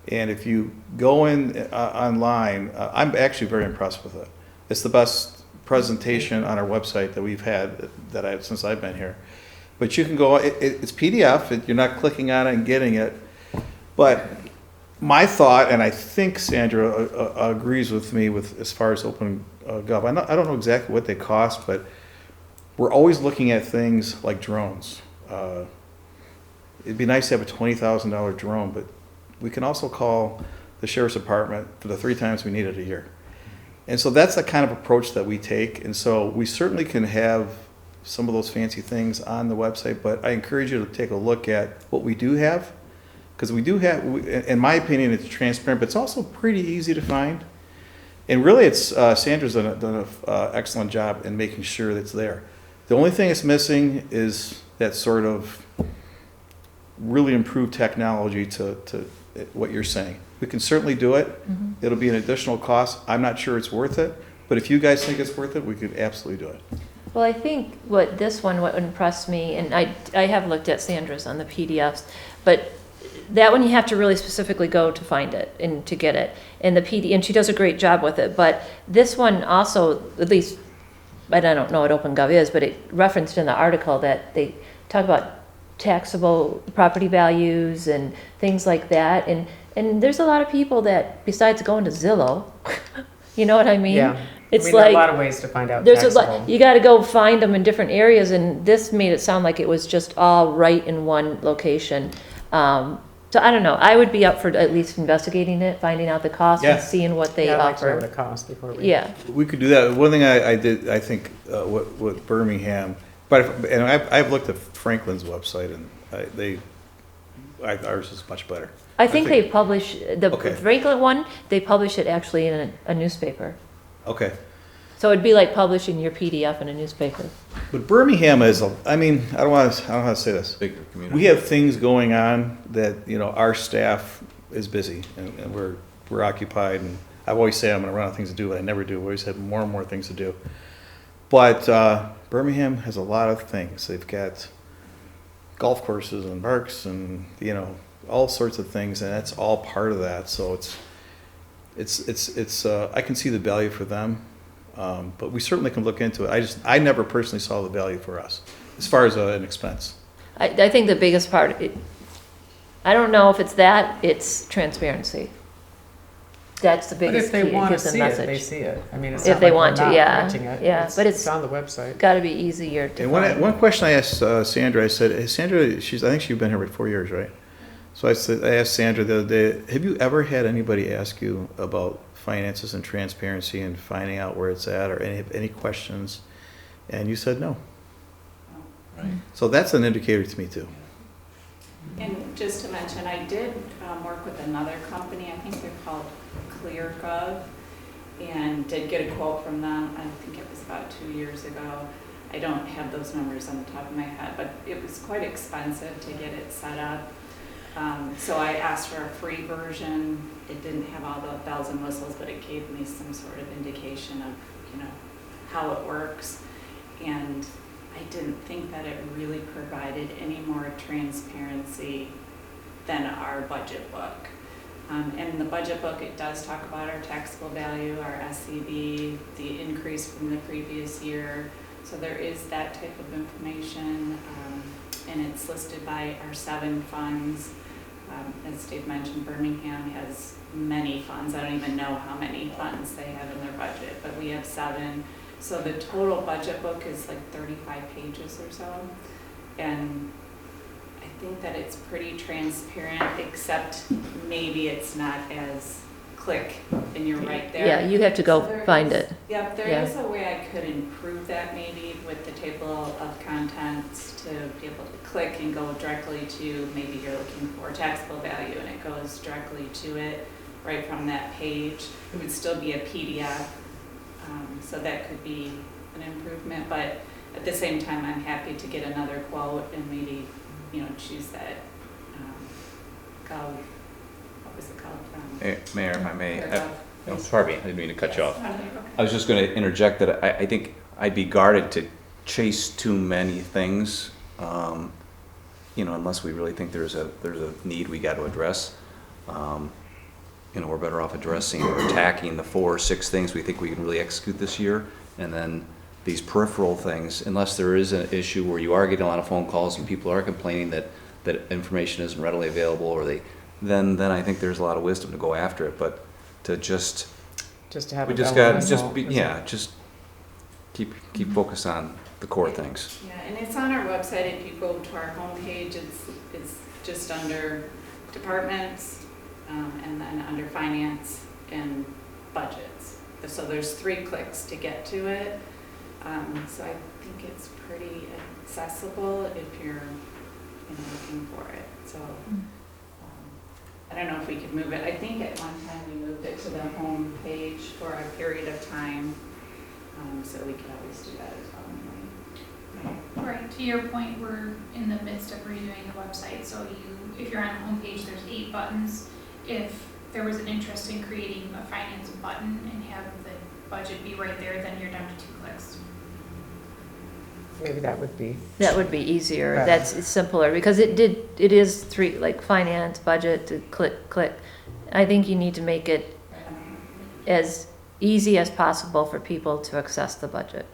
And if you go in online, I'm actually very impressed with it. It's the best presentation on our website that we've had since I've been here. But you can go, it's PDF, you're not clicking on it and getting it. But my thought, and I think Sandra agrees with me as far as OpenGov, I don't know exactly what they cost, but we're always looking at things like drones. It'd be nice to have a $20,000 drone, but we can also call the sheriff's department for the 3 times we need it a year. And so that's the kind of approach that we take. And so we certainly can have some of those fancy things on the website, but I encourage you to take a look at what we do have, because we do have, in my opinion, it's transparent, but it's also pretty easy to find. And really, it's Sandra's done an excellent job in making sure that it's there. The only thing it's missing is that sort of really improved technology to what you're saying. We can certainly do it. It'll be an additional cost. I'm not sure it's worth it, but if you guys think it's worth it, we could absolutely do it.
well, I think what impressed me, and I have looked at Sandra's on the PDFs, but that one you have to really specifically go to find it and to get it. And and she does a great job with it. But this one also, at least, I don't know what OpenGov is, but it referenced in the article that they talk about taxable property values and things like that. And there's a lot of people that, besides going to Zillow, you know what I mean?
Yeah.
It's
There are
like
a lot of ways to find out
there's
taxable.
you got to go find them in different areas, and this made it sound like it was just all right in one location. So I don't know. I would be up for at least investigating it, finding out the cost,
Yeah.
and seeing what they
Yeah, I'd like to know what
offer.
it costs before we.
Yeah.
We could do that. One thing I did, I think, with Birmingham, and I've looked at Franklin's website, and ours is much better.
I think they publish, the
Okay.
Franklin one, they publish it actually in a newspaper.
Okay.
So it'd be like publishing your PDF in a newspaper.
But Birmingham is, I don't know how to say this.
Bigger community.
We have things going on that, our staff is busy, and we're occupied, and I always say I'm gonna run out of things to do, but I never do. We always have more and more things to do. But Birmingham has a lot of things. They've got golf courses and parks and, all sorts of things, and that's all part of that. So it's I can see the value for them. But we certainly can look into it. I never personally saw the value for us as far as an expense.
I think the biggest part, I don't know if it's that, it's transparency. That's the
But
biggest
if
key.
they
It
want to
gives a
see it, they
message.
see it. I mean, it's
If
not
they
like
want
we're
to,
not
yeah.
renting it.
Yeah, but
It's on the website.
Got to be easier to
And
find.
one question I asked Sandra, I said, hey, Sandra, I think she's been here for 4 years, right? So I asked Sandra the other day, have you ever had anybody ask you about finances and transparency and finding out where it's at, or any questions? And you said no.
Right.
So that's an indicator to me too.
And just to mention, I did work with another company, I think they're called ClearGov, and did get a quote from them, I think it was about 2 years ago. I don't have those numbers on the top of my head, but it was quite expensive to get it set up. So I asked for a free version. It didn't have all the bells and whistles, but it gave me some sort of indication of, how it works. And I didn't think that it really provided any more transparency than our budget book. And in the budget book, it does talk about our taxable value, our SCB, the increase from the previous year. So there is that type of information, and it's listed by our 7 funds. As Dave mentioned, Birmingham has many funds. I don't even know how many funds they have in their budget, but we have 7. So the total budget book is like 35 pages or so. And I think that it's pretty transparent, except maybe it's not as click and you're right there.
Yeah, you have to go
So
find it.
Yeah, there
Yeah.
is a way I could improve that maybe with the table of contents to be able to click and go directly to, maybe you're looking for taxable value and it goes directly to it right from that page. It would still be a PDF, so that could be an improvement, but at the same time, I'm happy to get another quote and maybe, choose that, what was it called?
Mayor, if I may,
ClearGov.
pardon me, I didn't mean to cut you off.
Okay.
I was just going to interject that I think I'd be guarded to chase too many things, unless we really think there's a need we got to address. We're better off addressing or attacking the 4 or 6 things we think we can really execute this year, and then these peripheral things, unless there is an issue where you are getting a lot of phone calls and people are complaining that information isn't readily available, or then I think there's a lot of wisdom to go after it. But to just
Just to have
we
a
just
bell
got
and
just
whistle,
be,
is it?
yeah, just keep focus on the core things.
Yeah, and it's on our website. If you go to our homepage, it's just under departments, and then under finance and budgets. So there's 3 clicks to get to it. So I think it's pretty accessible if you're looking for it. So I don't know if we could move it. I think at one time we moved it to the home page for a period of time. So we could always do that as well.
Right, to your point, we're in the midst of redoing the website, so if you're on the homepage, there's 8 buttons. If there was an interest in creating a finance button and have the budget be right there, then you're down to 2 clicks.
Maybe that would be,
That would be easier.
Right.
That's simpler, because it is 3, like finance, budget, to click. I think you need to make it as easy as possible for people to access the budget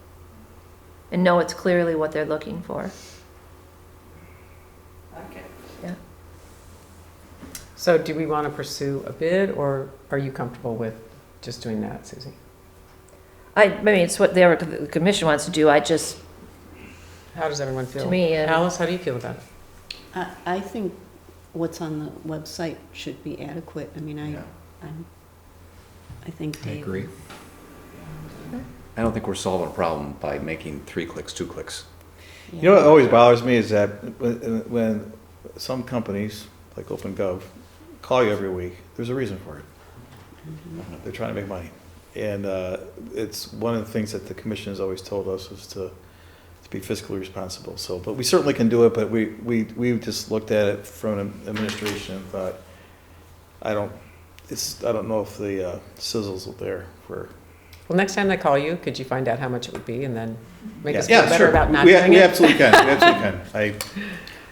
and know it's clearly what they're looking for.
Okay.
Yeah.
so do we want to pursue a bid, or are you comfortable with just doing that, Susie?
I mean, it's what the commission wants to do. I just,
How does everyone feel?
To me,
Alice, how do you feel about it?
I think what's on the website should be adequate. I mean,
Yeah.
I think
I
Dave.
agree.
I don't think we're solving a problem by making 3 clicks, 2 clicks.
Yeah.
You know what always bothers me is that when some companies, like OpenGov, call you every week, there's a reason for it.
Mhm.
They're trying to make money. And it's one of the things that the commission has always told us is to be fiscally responsible. So, but we certainly can do it, but we just looked at it from an administration and thought, I don't know if the sizzle's there for.
Well, next time they call you, could you find out how much it would be and then make us
Yeah,
feel better
sure.
about not
We
doing it?
absolutely can, we absolutely can.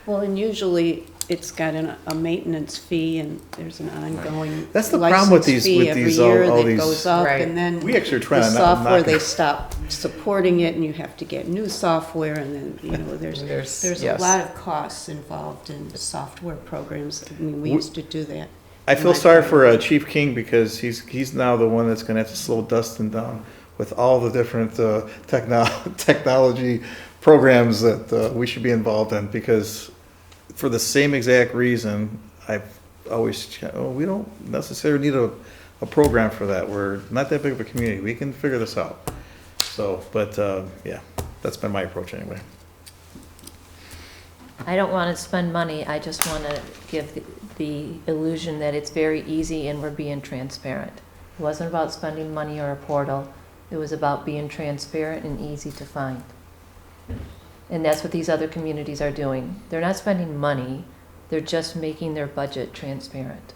Well, and usually it's got a maintenance fee and there's an ongoing
That's the problem with
license
these-
fee
with
every
these,
year
all
that
these-
goes up,
Right.
and then
We actually are trying
the
to knock
software,
it.
they stop supporting it and you have to get new software, and then, there's a
yes.
lot of costs involved in software programs. I mean, we used to do that.
I feel sorry for Chief King because he's now the one that's going to have to slow Dustin down with all the different technology programs that we should be involved in, because for the same exact reason, I've always, we don't necessarily need a program for that. We're not that big of a community. We can figure this out. So, but, yeah, that's been my approach anyway.
I don't want to spend money, I just want to give the illusion that it's very easy and we're being transparent. It wasn't about spending money or a portal, it was about being transparent and easy to find. And that's what these other communities are doing. They're not spending money, they're just making their budget transparent.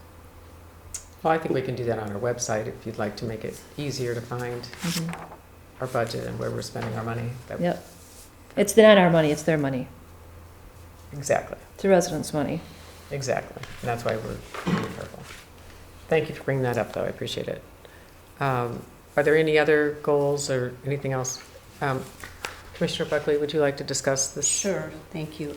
Well, I think we can do that on our website if you'd like to make it easier to find our budget and where we're spending our money.
Yep. It's not our money, it's their money.
Exactly,
It's the residents' money.
exactly. And that's why we're being careful. Thank you for bringing that up, though. I appreciate it. Are there any other goals or anything else? Commissioner Buckley, would you like to discuss this?
Sure, thank you.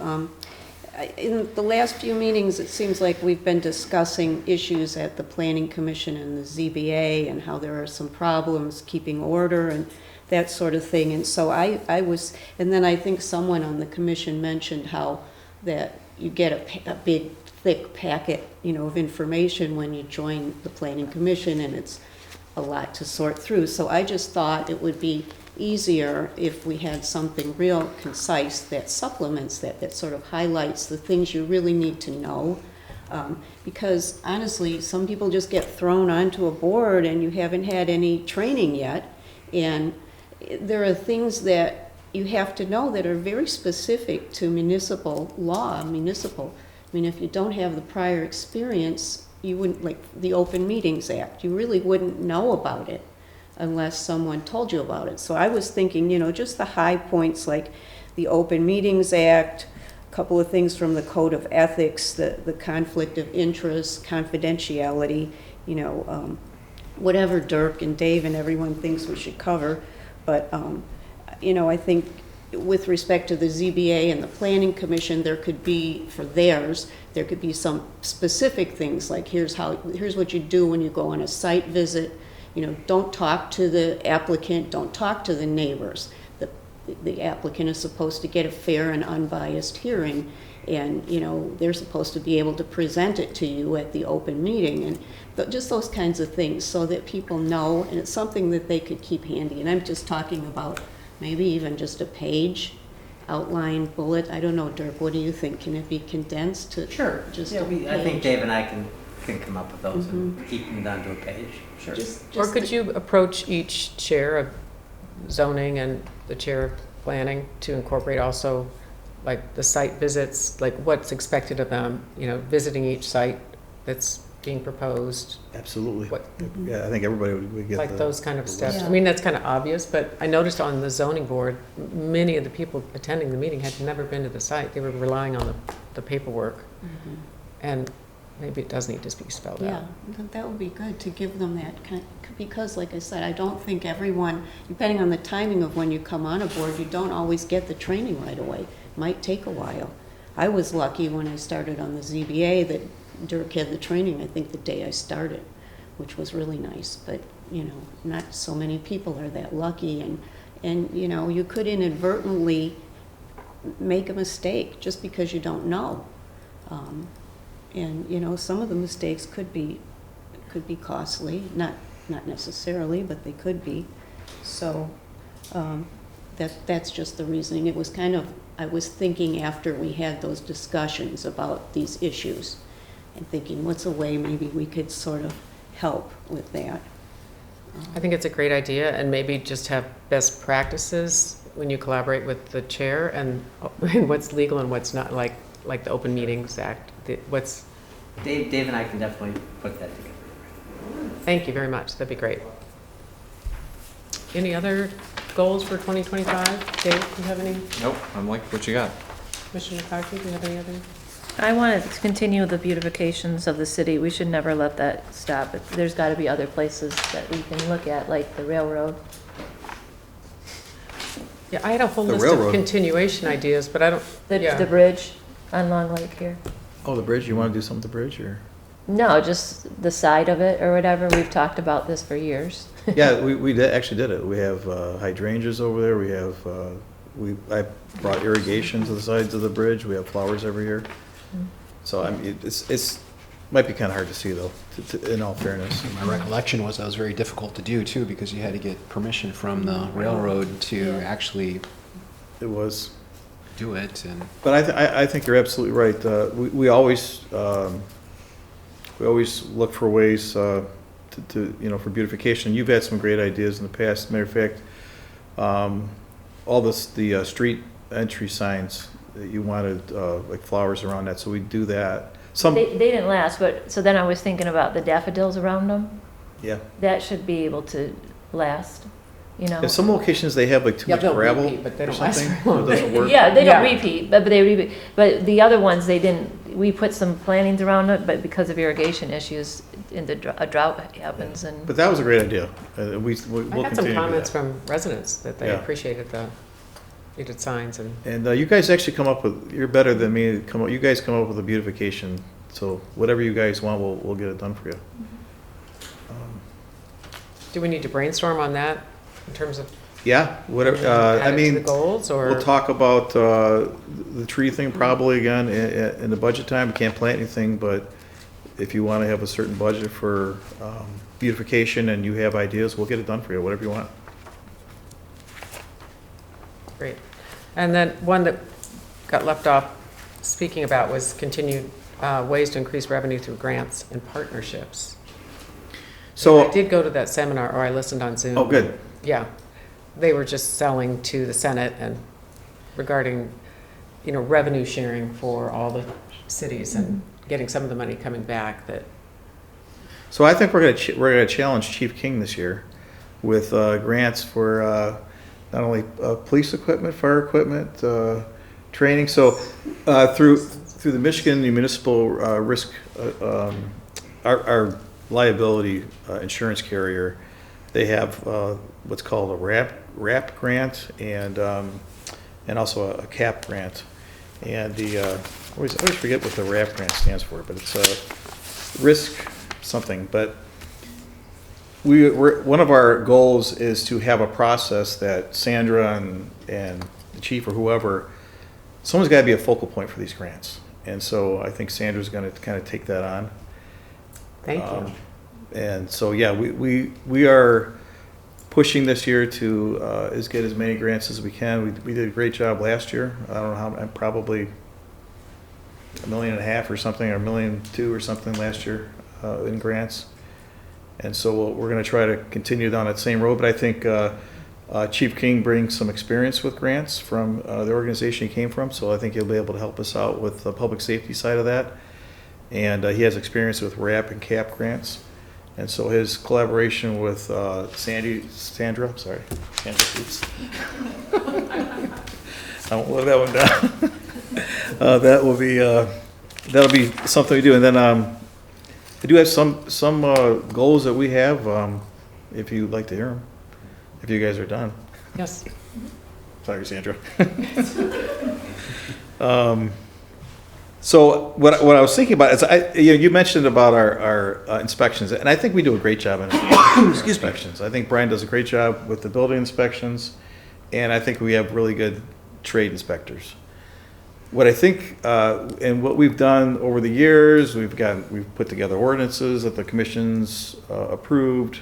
In the last few meetings, it seems like we've been discussing issues at the Planning Commission and the ZBA and how there are some problems keeping order and that sort of thing. And so I was, and then I think someone on the commission mentioned how that you get a big, thick packet, of information when you join the Planning Commission, and it's a lot to sort through. So I just thought it would be easier if we had something real concise that supplements that sort of highlights the things you really need to know. Because honestly, some people just get thrown onto a board and you haven't had any training yet. And there are things that you have to know that are very specific to municipal law, if you don't have the prior experience, you wouldn't, like the Open Meetings Act, you really wouldn't know about it unless someone told you about it. So I was thinking, just the high points like the Open Meetings Act, a couple of things from the Code of Ethics, the conflict of interest, confidentiality, whatever Dirk and Dave and everyone thinks we should cover. But, I think with respect to the ZBA and the Planning Commission, there could be, for theirs, there could be some specific things like here's what you do when you go on a site visit. Don't talk to the applicant, don't talk to the neighbors. The applicant is supposed to get a fair and unbiased hearing, and they're supposed to be able to present it to you at the open meeting, and just those kinds of things so that people know, and it's something that they could keep handy. And I'm just talking about maybe even just a page, outline, bullet. I don't know, Dirk, what do you think? Can it be condensed to
Sure.
just
Yeah,
a page?
I think Dave and I can come up with those and keep them down to a page. Sure.
Or could you approach each chair of zoning and the chair of planning to incorporate also like the site visits, like what's expected of them, visiting each site that's being proposed?
Absolutely.
What,
Yeah, I think everybody would get
like those kind of steps.
Yeah.
I mean, that's kind of obvious, but I noticed on the zoning board, many of the people attending the meeting had never been to the site. They were relying on the paperwork. And maybe it does need to be spelled
Yeah,
out.
that would be good to give them that kind because like I said, I don't think everyone, depending on the timing of when you come on a board, you don't always get the training right away. It might take a while. I was lucky when I started on the ZBA that Dirk had the training, I think the day I started, which was really nice. But, not so many people are that lucky, and you could inadvertently make a mistake just because you don't know. And some of the mistakes could be costly, not necessarily, but they could be. So that's just the reasoning. It was kind of, I was thinking after we had those discussions about these issues and thinking, what's a way maybe we could sort of help with that?
I think it's a great idea, and maybe just have best practices when you collaborate with the chair and what's legal and what's not, like the Open Meetings Act. What's
Dave and I can definitely put that together.
Thank you very much. That'd be great. Any other goals for 2025? Dave, do you have any?
Nope, I'm like what you got.
Commissioner McCarthy, do you have any other?
I want to continue the beautifications of the city. We should never let that stop. There's got to be other places that we can look at, like the railroad.
Yeah, I had a whole
The
list
railroad.
of continuation ideas, but I don't, yeah.
The bridge on Long Lake here.
Oh, the bridge, you want to do something with the bridge, or?
No, just the side of it or whatever. We've talked about this for years.
Yeah, we actually did it. We have hydrangeas over there. We have, I brought irrigation to the sides of the bridge. We have flowers every year. So I mean, Might be kind of hard to see, though, in all fairness.
My recollection was that was very difficult to do too, because you had to get permission from the railroad to
Yeah.
actually
It was.
do it, and
But I think you're absolutely right. We always look for ways to for beautification. You've had some great ideas in the past. Matter of fact, all the street entry signs that you wanted, like flowers around that, so we do that.
They didn't last, but, so then I was thinking about the daffodils around them.
Yeah.
That should be able to last, you know.
In some locations, they have like too
Yeah,
much
they'll
gravel
repeat, but they
or
don't last
something.
very long.
So it doesn't work.
Yeah, they don't
Yeah.
repeat, but they repeat. But the other ones, they didn't, we put some plantings around it, but because of irrigation issues, a drought happens and.
But that was a great idea. We'll
I
continue
had
to
some
do
comments
that.
from residents that they
Yeah.
appreciated the needed signs and.
And you guys actually come up with, you're better than me, you guys come up with a beautification. So whatever you guys want, we'll get it done for you.
Do we need to brainstorm on that in terms of
Yeah, whatever,
add
I
it to
mean,
the goals or?
we'll talk about the tree thing probably again in the budget time. We can't plant anything, but if you want to have a certain budget for beautification and you have ideas, we'll get it done for you, whatever you want.
Great. And then one that got left off speaking about was continued ways to increase revenue through grants and partnerships.
So,
I did go to that seminar, or I listened on Zoom.
oh, good.
Yeah. They were just selling to the Senate and regarding, revenue sharing for all the cities and getting some of the money coming back that.
So I think we're gonna challenge Chief King this year with grants for not only police equipment, fire equipment, training. So through the Michigan Municipal Risk, our liability insurance carrier, they have what's called a RAP grant and also a CAP grant. And I always forget what the RAP grant stands for, but it's risk something. But one of our goals is to have a process that Sandra and the chief or whoever, someone's got to be a focal point for these grants. And so I think Sandra's going to kind of take that on.
Thank you.
And so, yeah, we are pushing this year to get as many grants as we can. We did a great job last year. I don't know how, probably $1.5 million or something, or $1.2 million or something last year in grants. And so we're going to try to continue down that same road. But I think Chief King brings some experience with grants from the organization he came from. So I think he'll be able to help us out with the public safety side of that. And he has experience with RAP and CAP grants. And so his collaboration with Sandra, oops. I won't let that one down. That'll be something we do. And then I do have some goals that we have, if you'd like to hear them, if you guys are done.
Yes.
Sorry, Sandra. So what I was thinking about is, you mentioned about our inspections, and I think we do a great job in inspections. I think Brian does a great job with the building inspections, and I think we have really good trade inspectors. What I think, and what we've done over the years, we've put together ordinances that the commission's approved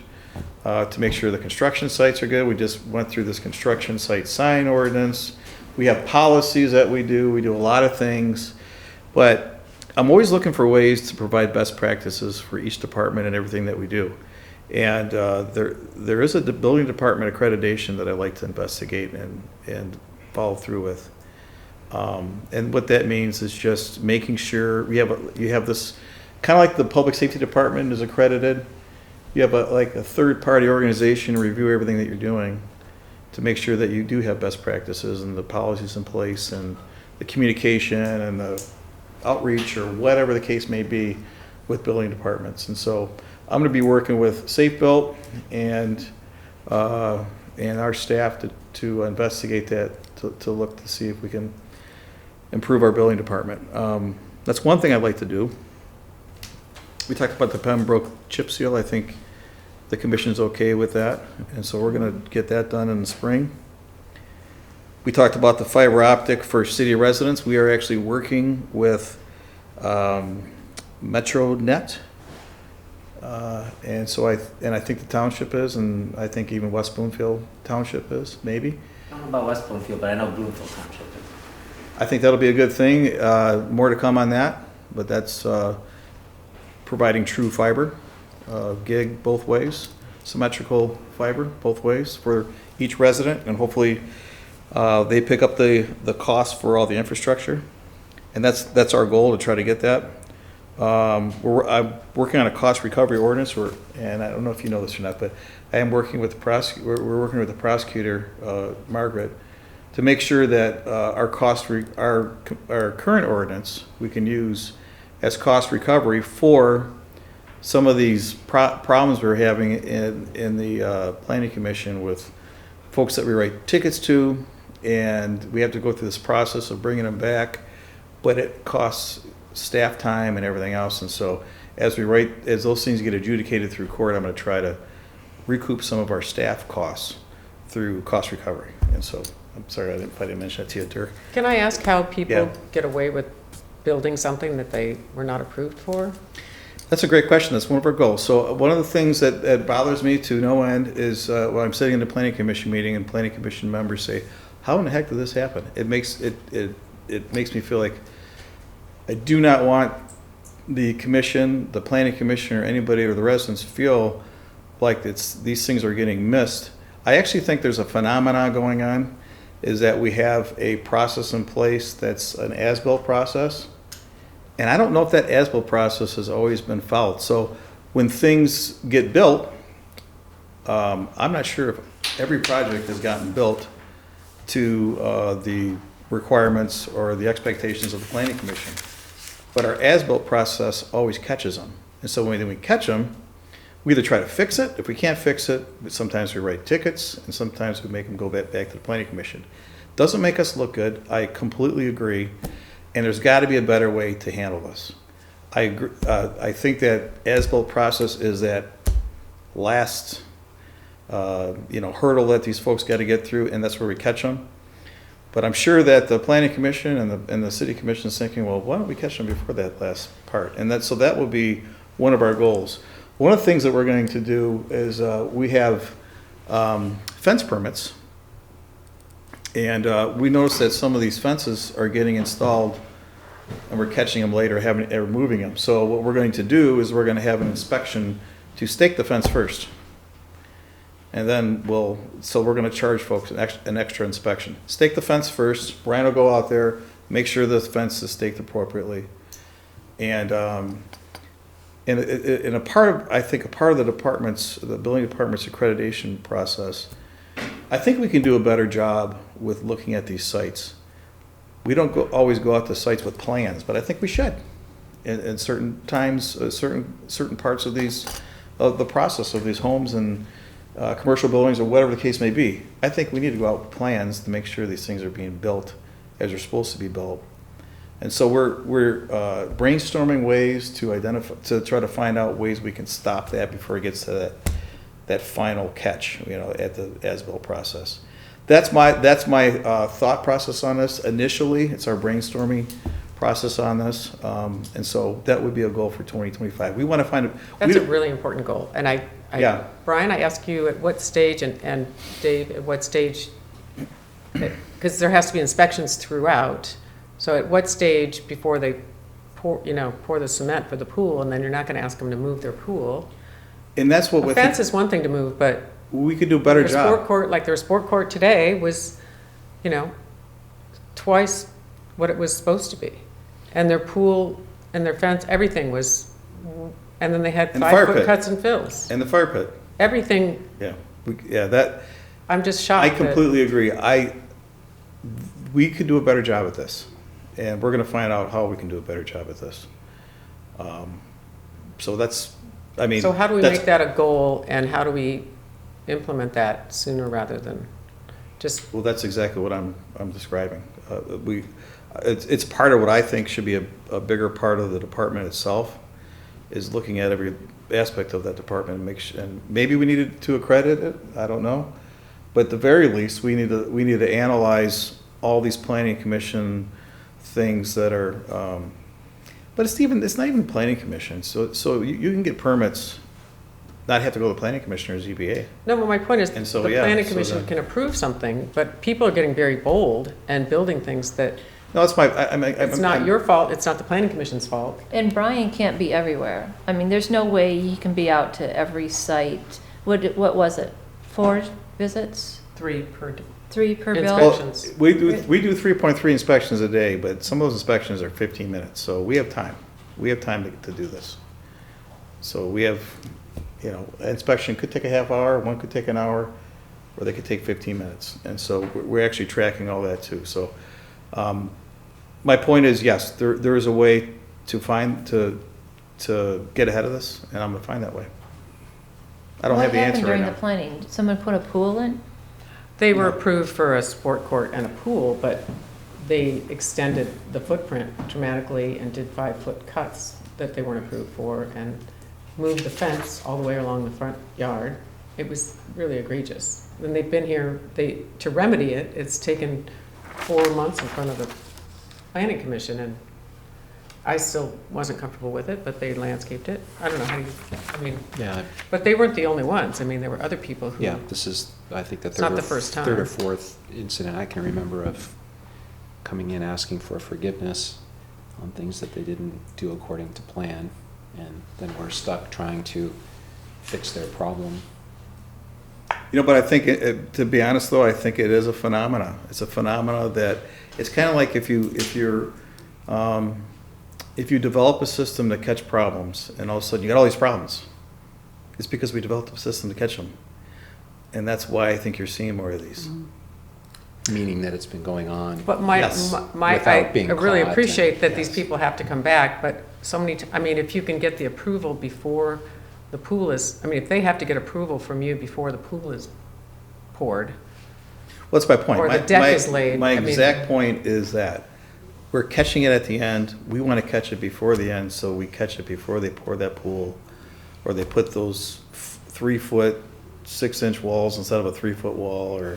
to make sure the construction sites are good. We just went through this construction site sign ordinance. We have policies that we do. We do a lot of things. But I'm always looking for ways to provide best practices for each department and everything that we do. And there is a building department accreditation that I like to investigate and follow through with. And what that means is just making sure you have this, kind of like the public safety department is accredited. You have a third-party organization to review everything that you're doing to make sure that you do have best practices and the policies in place and the communication and the outreach or whatever the case may be with building departments. And so I'm going to be working with Safe Built and our staff to investigate that, to look to see if we can improve our building department. That's one thing I'd like to do. We talked about the Pembroke chip seal. I think the commission's okay with that, and so we're going to get that done in the spring. We talked about the fiber optic for city residents. We are actually working with MetroNet. And so I think the township is, and I think even West Bloomfield Township is, maybe.
I don't know about West Bloomfield, but I know Bloomfield Township is.
I think that'll be a good thing. More to come on that, but that's providing true fiber, gig both ways, symmetrical fiber both ways for each resident, and hopefully they pick up the cost for all the infrastructure. And that's our goal, to try to get that. I'm working on a cost recovery ordinance, and I don't know if you know this or not, but I am working with the prosecutor. We're working with the prosecutor, Margaret, to make sure that our current ordinance we can use as cost recovery for some of these problems we're having in the planning commission with folks that we write tickets to, and we have to go through this process of bringing them back, but it costs staff time and everything else. And so as those things get adjudicated through court, I'm going to try to recoup some of our staff costs through cost recovery. And so I'm sorry if I didn't mention that to you, Dirk.
Can I ask how people
Yeah.
get away with building something that they were not approved for?
That's a great question. That's one of our goals. So one of the things that bothers me to no end is when I'm sitting in the planning commission meeting and planning commission members say, how in the heck did this happen? It makes me feel like I do not want the commission, the planning commission, or anybody or the residents feel like these things are getting missed. I actually think there's a phenomenon going on, is that we have a process in place that's an as-built process. And I don't know if that as-built process has always been followed. So when things get built, I'm not sure if every project has gotten built to the requirements or the expectations of the planning commission. But our as-built process always catches them. And so when we catch them, we either try to fix it. If we can't fix it, sometimes we write tickets, and sometimes we make them go back to the planning commission. Doesn't make us look good. I completely agree. And there's got to be a better way to handle this. I agree. I think that as-built process is that last hurdle that these folks got to get through, and that's where we catch them. But I'm sure that the planning commission and the city commission is thinking, well, why don't we catch them before that last part? And so that will be one of our goals. One of the things that we're going to do is we have fence permits, and we noticed that some of these fences are getting installed, and we're catching them later, or moving them. So what we're going to do is we're going to have an inspection to stake the fence first. And then we're going to charge folks an extra inspection. Stake the fence first. Brian will go out there, make sure the fence is staked appropriately. And a part of the building department's accreditation process, I think we can do a better job with looking at these sites. We don't always go out to sites with plans, but I think we should. In certain times, certain parts of the process of these homes and commercial buildings or whatever the case may be, I think we need to go out with plans to make sure these things are being built as they're supposed to be built. And so we're brainstorming ways to try to find out ways we can stop that before it gets to that final catch, at the as-built process. That's my thought process on this. Initially, it's our brainstorming process on this, and so that would be a goal for 2025. We want to find
That's a really important goal. And
Yeah.
Brian, I ask you at what stage, and Dave, at what stage, because there has to be inspections throughout. So at what stage before they pour the cement for the pool, and then you're not going to ask them to move their pool?
And that's what
A fence is one thing to move, but
we could do a better job.
Sport court, like their sport court today, was, twice what it was supposed to be, and their pool and their fence, everything was, and then they had
And the fire
5-foot
pit.
cuts and fills.
And the fire pit.
Everything.
That.
I'm just shocked.
I completely agree. We could do a better job at this, and we're going to find out how we can do a better job at this. So that's,
So how do we make that a goal, and how do we implement that sooner rather than just?
Well, that's exactly what I'm describing. It's part of what I think should be a bigger part of the department itself, is looking at every aspect of that department and maybe we needed to accredit it. I don't know, but at the very least, we need to analyze all these planning commission things that are. But it's not even planning commission, so you can get permits, not have to go to the planning commission or ZBA.
No, but my point is,
And so,
the
yeah,
planning
so
commission
then-
can approve something, but people are getting very bold and building things that,
No, it's
it's not your fault, it's not the planning commission's fault.
And Brian can't be everywhere. I mean, there's no way he can be out to every site. What was it? 4 visits?
3 per,
3 per bill?
Well,
Inspections.
we do 3.3 inspections a day, but some of those inspections are 15 minutes, so we have time. We have time to do this. So we have, an inspection could take a half hour, one could take an hour, or they could take 15 minutes. And so we're actually tracking all that too. So my point is, yes, there is a way to get ahead of this, and I'm gonna find that way. I don't have the answer right
What happened during
now.
the planning? Did someone put a pool in?
They were approved for a sport court and a pool, but they extended the footprint dramatically and did 5-foot cuts that they weren't approved for and moved the fence all the way along the front yard. It was really egregious. When they've been here, to remedy it, it's taken 4 months in front of the planning commission, and I still wasn't comfortable with it, but they landscaped it. I don't know how
Yeah,
but they weren't the only ones. I mean, there were other people who.
yeah, this is, I think, the
It's not
third
the first time.
third or fourth incident I can remember of coming in asking for forgiveness on things that they didn't do according to plan, and then we're stuck trying to fix their problem.
But I think, to be honest though, I think it is a phenomena. It's a phenomena that, it's kind of like if you develop a system to catch problems, and all of a sudden you got all these problems, it's because we developed a system to catch them. And that's why I think you're seeing more of these.
Meaning that it's been going on.
But
Yes.
I
Without being
really
caught
appreciate
and-
that these
yes.
people have to come back, but so many, if you can get the approval before the pool is, if they have to get approval from you before the pool is poured.
Well, that's my point.
Or the deck is laid.
My
I mean-
exact point is that we're catching it at the end. We want to catch it before the end, so we catch it before they pour that pool, or they put those 3-foot, 6-inch walls instead of a 3-foot wall, or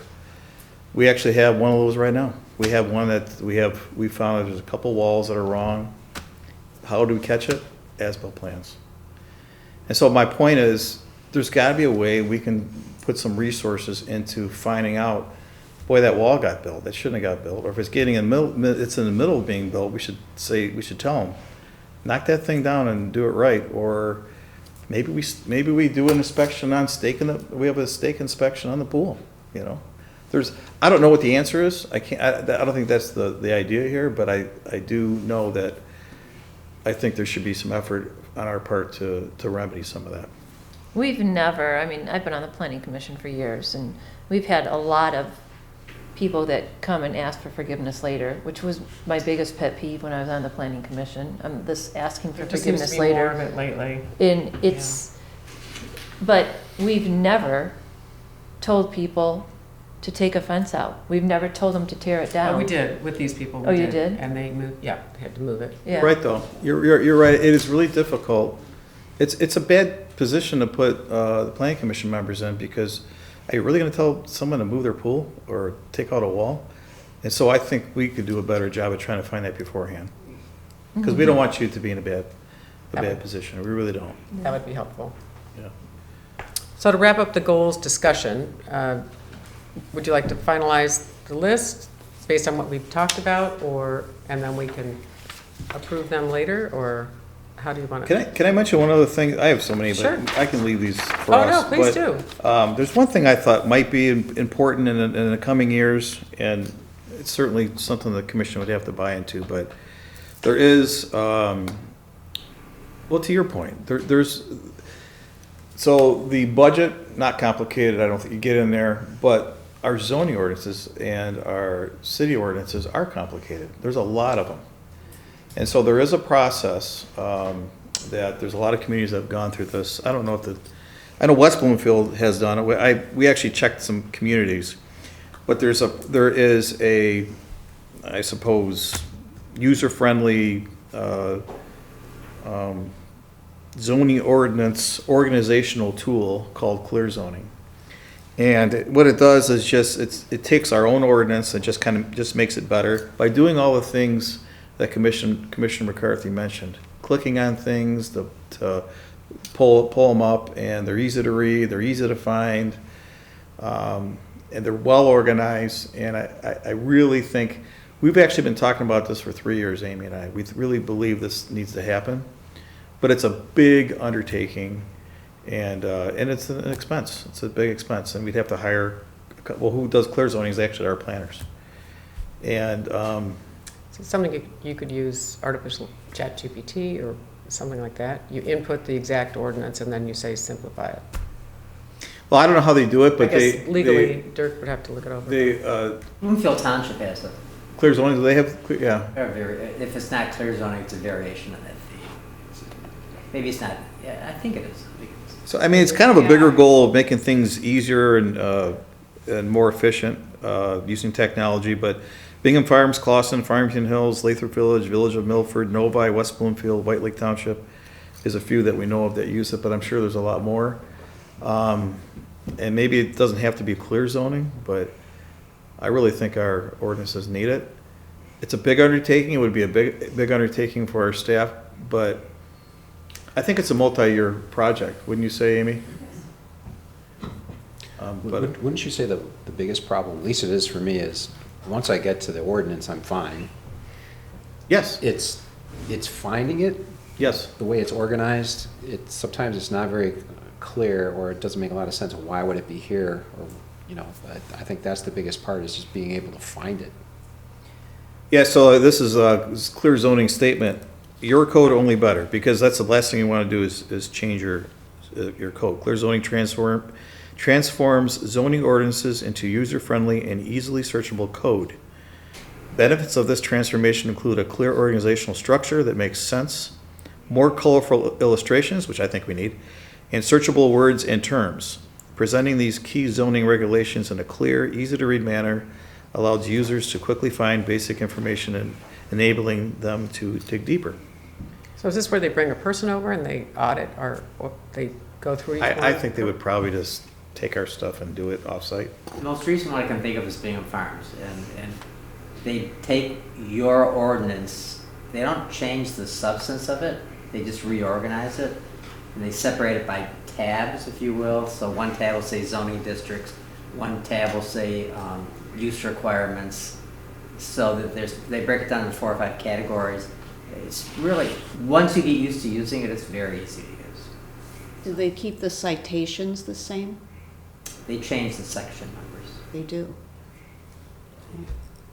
we actually have one of those right now. We have one that we found that there's a couple walls that are wrong. How do we catch it? As-built plans. And so my point is, there's got to be a way we can put some resources into finding out, boy, that wall got built, that shouldn't have got built, or if it's getting in the middle, it's in the middle of being built, we should tell them, knock that thing down and do it right, or maybe we do an inspection on we have a stake inspection on the pool, I don't know what the answer is, I don't think that's the idea here, but I do know that I think there should be some effort on our part to remedy some of that.
We've never, I've been on the planning commission for years, and we've had a lot of people that come and ask for forgiveness later, which was my biggest pet peeve when I was on the planning commission. This asking for
There just seems to
forgiveness
be more
later.
of it lately.
And but we've never told people to take a fence out. We've never told them to tear it down.
Oh, we did, with these people. we
Oh, you did?
And they moved, they had to move it.
Yeah.
Right, though. You're right. It is really difficult. It's a bad position to put the planning commission members in, because are you really going to tell someone to move their pool or take out a wall? And so I think we could do a better job of trying to find that beforehand, because we don't want you to be in a bad position. We really don't.
That would be helpful.
Yeah.
So to wrap up the goals discussion, would you like to finalize the list based on what we've talked about, and then we can approve them later, or how do you want to?
Can I mention one other thing? I have so many,
Sure.
but I can leave these for
Oh,
us.
no, please
But,
do.
There's one thing I thought might be important in the coming years, and it's certainly something the commission would have to buy into, but there is, well, to your point, so the budget, not complicated, I don't think you get in there, but our zoning ordinances and our city ordinances are complicated. There's a lot of them. And so there is a process that there's a lot of communities that have gone through this. I don't know I know West Bloomfield has done it. We actually checked some communities, but there is a, I suppose, user-friendly zoning ordinance organizational tool called Clear Zoning. And what it does is it takes our own ordinance and just makes it better by doing all the things that Commissioner McCarthy mentioned. clicking on things to pull them up, and they're easy to read, they're easy to find, and they're well organized. And I really think, we've actually been talking about this for 3 years, Amy and I. We really believe this needs to happen, but it's a big undertaking, and it's an expense. It's a big expense, and we'd have to hire, well, who does clear zoning is actually our planners. And
So something you could use artificial ChatGPT or something like that. You input the exact ordinance and then you say simplify it.
well, I don't know how they do it,
I
but
guess legally, Dirk would have to look it over.
Bloomfield Township has it.
Clear zoning, they have, yeah.
If it's not clear zoning, it's a variation of that fee. Maybe it's not, yeah, I think it is.
So, I mean, it's kind of a bigger goal of making things easier and more efficient, using technology, but Bingham Farms, Clawson, Farmington Hills, Lathrop Village, Village of Milford, Novi, West Bloomfield, White Lake Township is a few that we know of that use it, but I'm sure there's a lot more. And maybe it doesn't have to be clear zoning, but I really think our ordinances need it. It's a big undertaking. It would be a big undertaking for our staff, but I think it's a multi-year project, wouldn't you say, Amy? But
Wouldn't you say that the biggest problem, at least it is for me, is once I get to the ordinance, I'm fine.
yes,
It's finding it,
yes.
the way it's organized. Sometimes it's not very clear, or it doesn't make a lot of sense. Why would it be here? Or, I think that's the biggest part, is just being able to find it.
Yeah, so this is a clear zoning statement. Your code only better, because that's the last thing you want to do is change your code. Clear zoning transforms zoning ordinances into user-friendly and easily searchable code. Benefits of this transformation include a clear organizational structure that makes sense, more colorful illustrations, which I think we need, and searchable words and terms. Presenting these key zoning regulations in a clear, easy-to-read manner allows users to quickly find basic information and enabling them to dig deeper.
So is this where they bring a person over and they audit or they go through each one?
I think they would probably just take our stuff and do it off-site.
The most recent one I can think of is Bingham Farms, and they take your ordinance, they don't change the substance of it, they just reorganize it, and they separate it by tabs, if you will. So one tab will say zoning districts, one tab will say use requirements, so that they break it down into 4 or 5 categories. It's really, once you get used to using it, it's very easy to use.
Do they keep the citations the same?
They change the section numbers.
They do.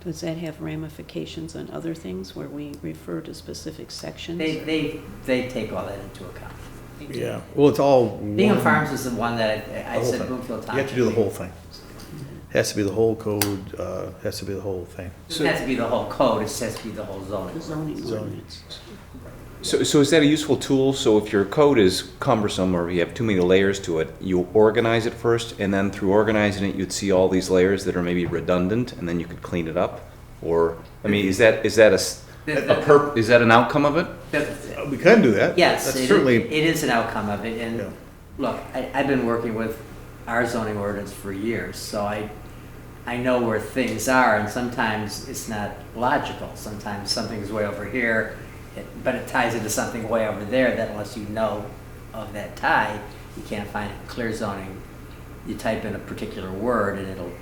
Does that have ramifications on other things where we refer to specific sections?
They take all that into account.
Yeah, well, it's all
Bingham
one-
Farms is the one that I
the whole
said
thing.
Bloomfield Township.
You have to do the whole thing. Has to be the whole code, has to be the whole thing.
It doesn't have to be the whole code, it has to be the whole zoning.
The zoning
Zoning.
ordinance.
So is that a useful tool? So if your code is cumbersome or you have too many layers to it, you organize it first, and then through organizing it, you'd see all these layers that are maybe redundant, and then you could clean it up? Or, I mean, is that an outcome of it?
We can do that.
Yes,
That's
it
certainly.
is an outcome of it, and
Yeah.
look, I've been working with our zoning ordinance for years, so I know where things are, and sometimes it's not logical. Sometimes something's way over here, but it ties into something way over there that unless you know of that tie, you can't find it. Clear zoning, you type in a particular word and it'll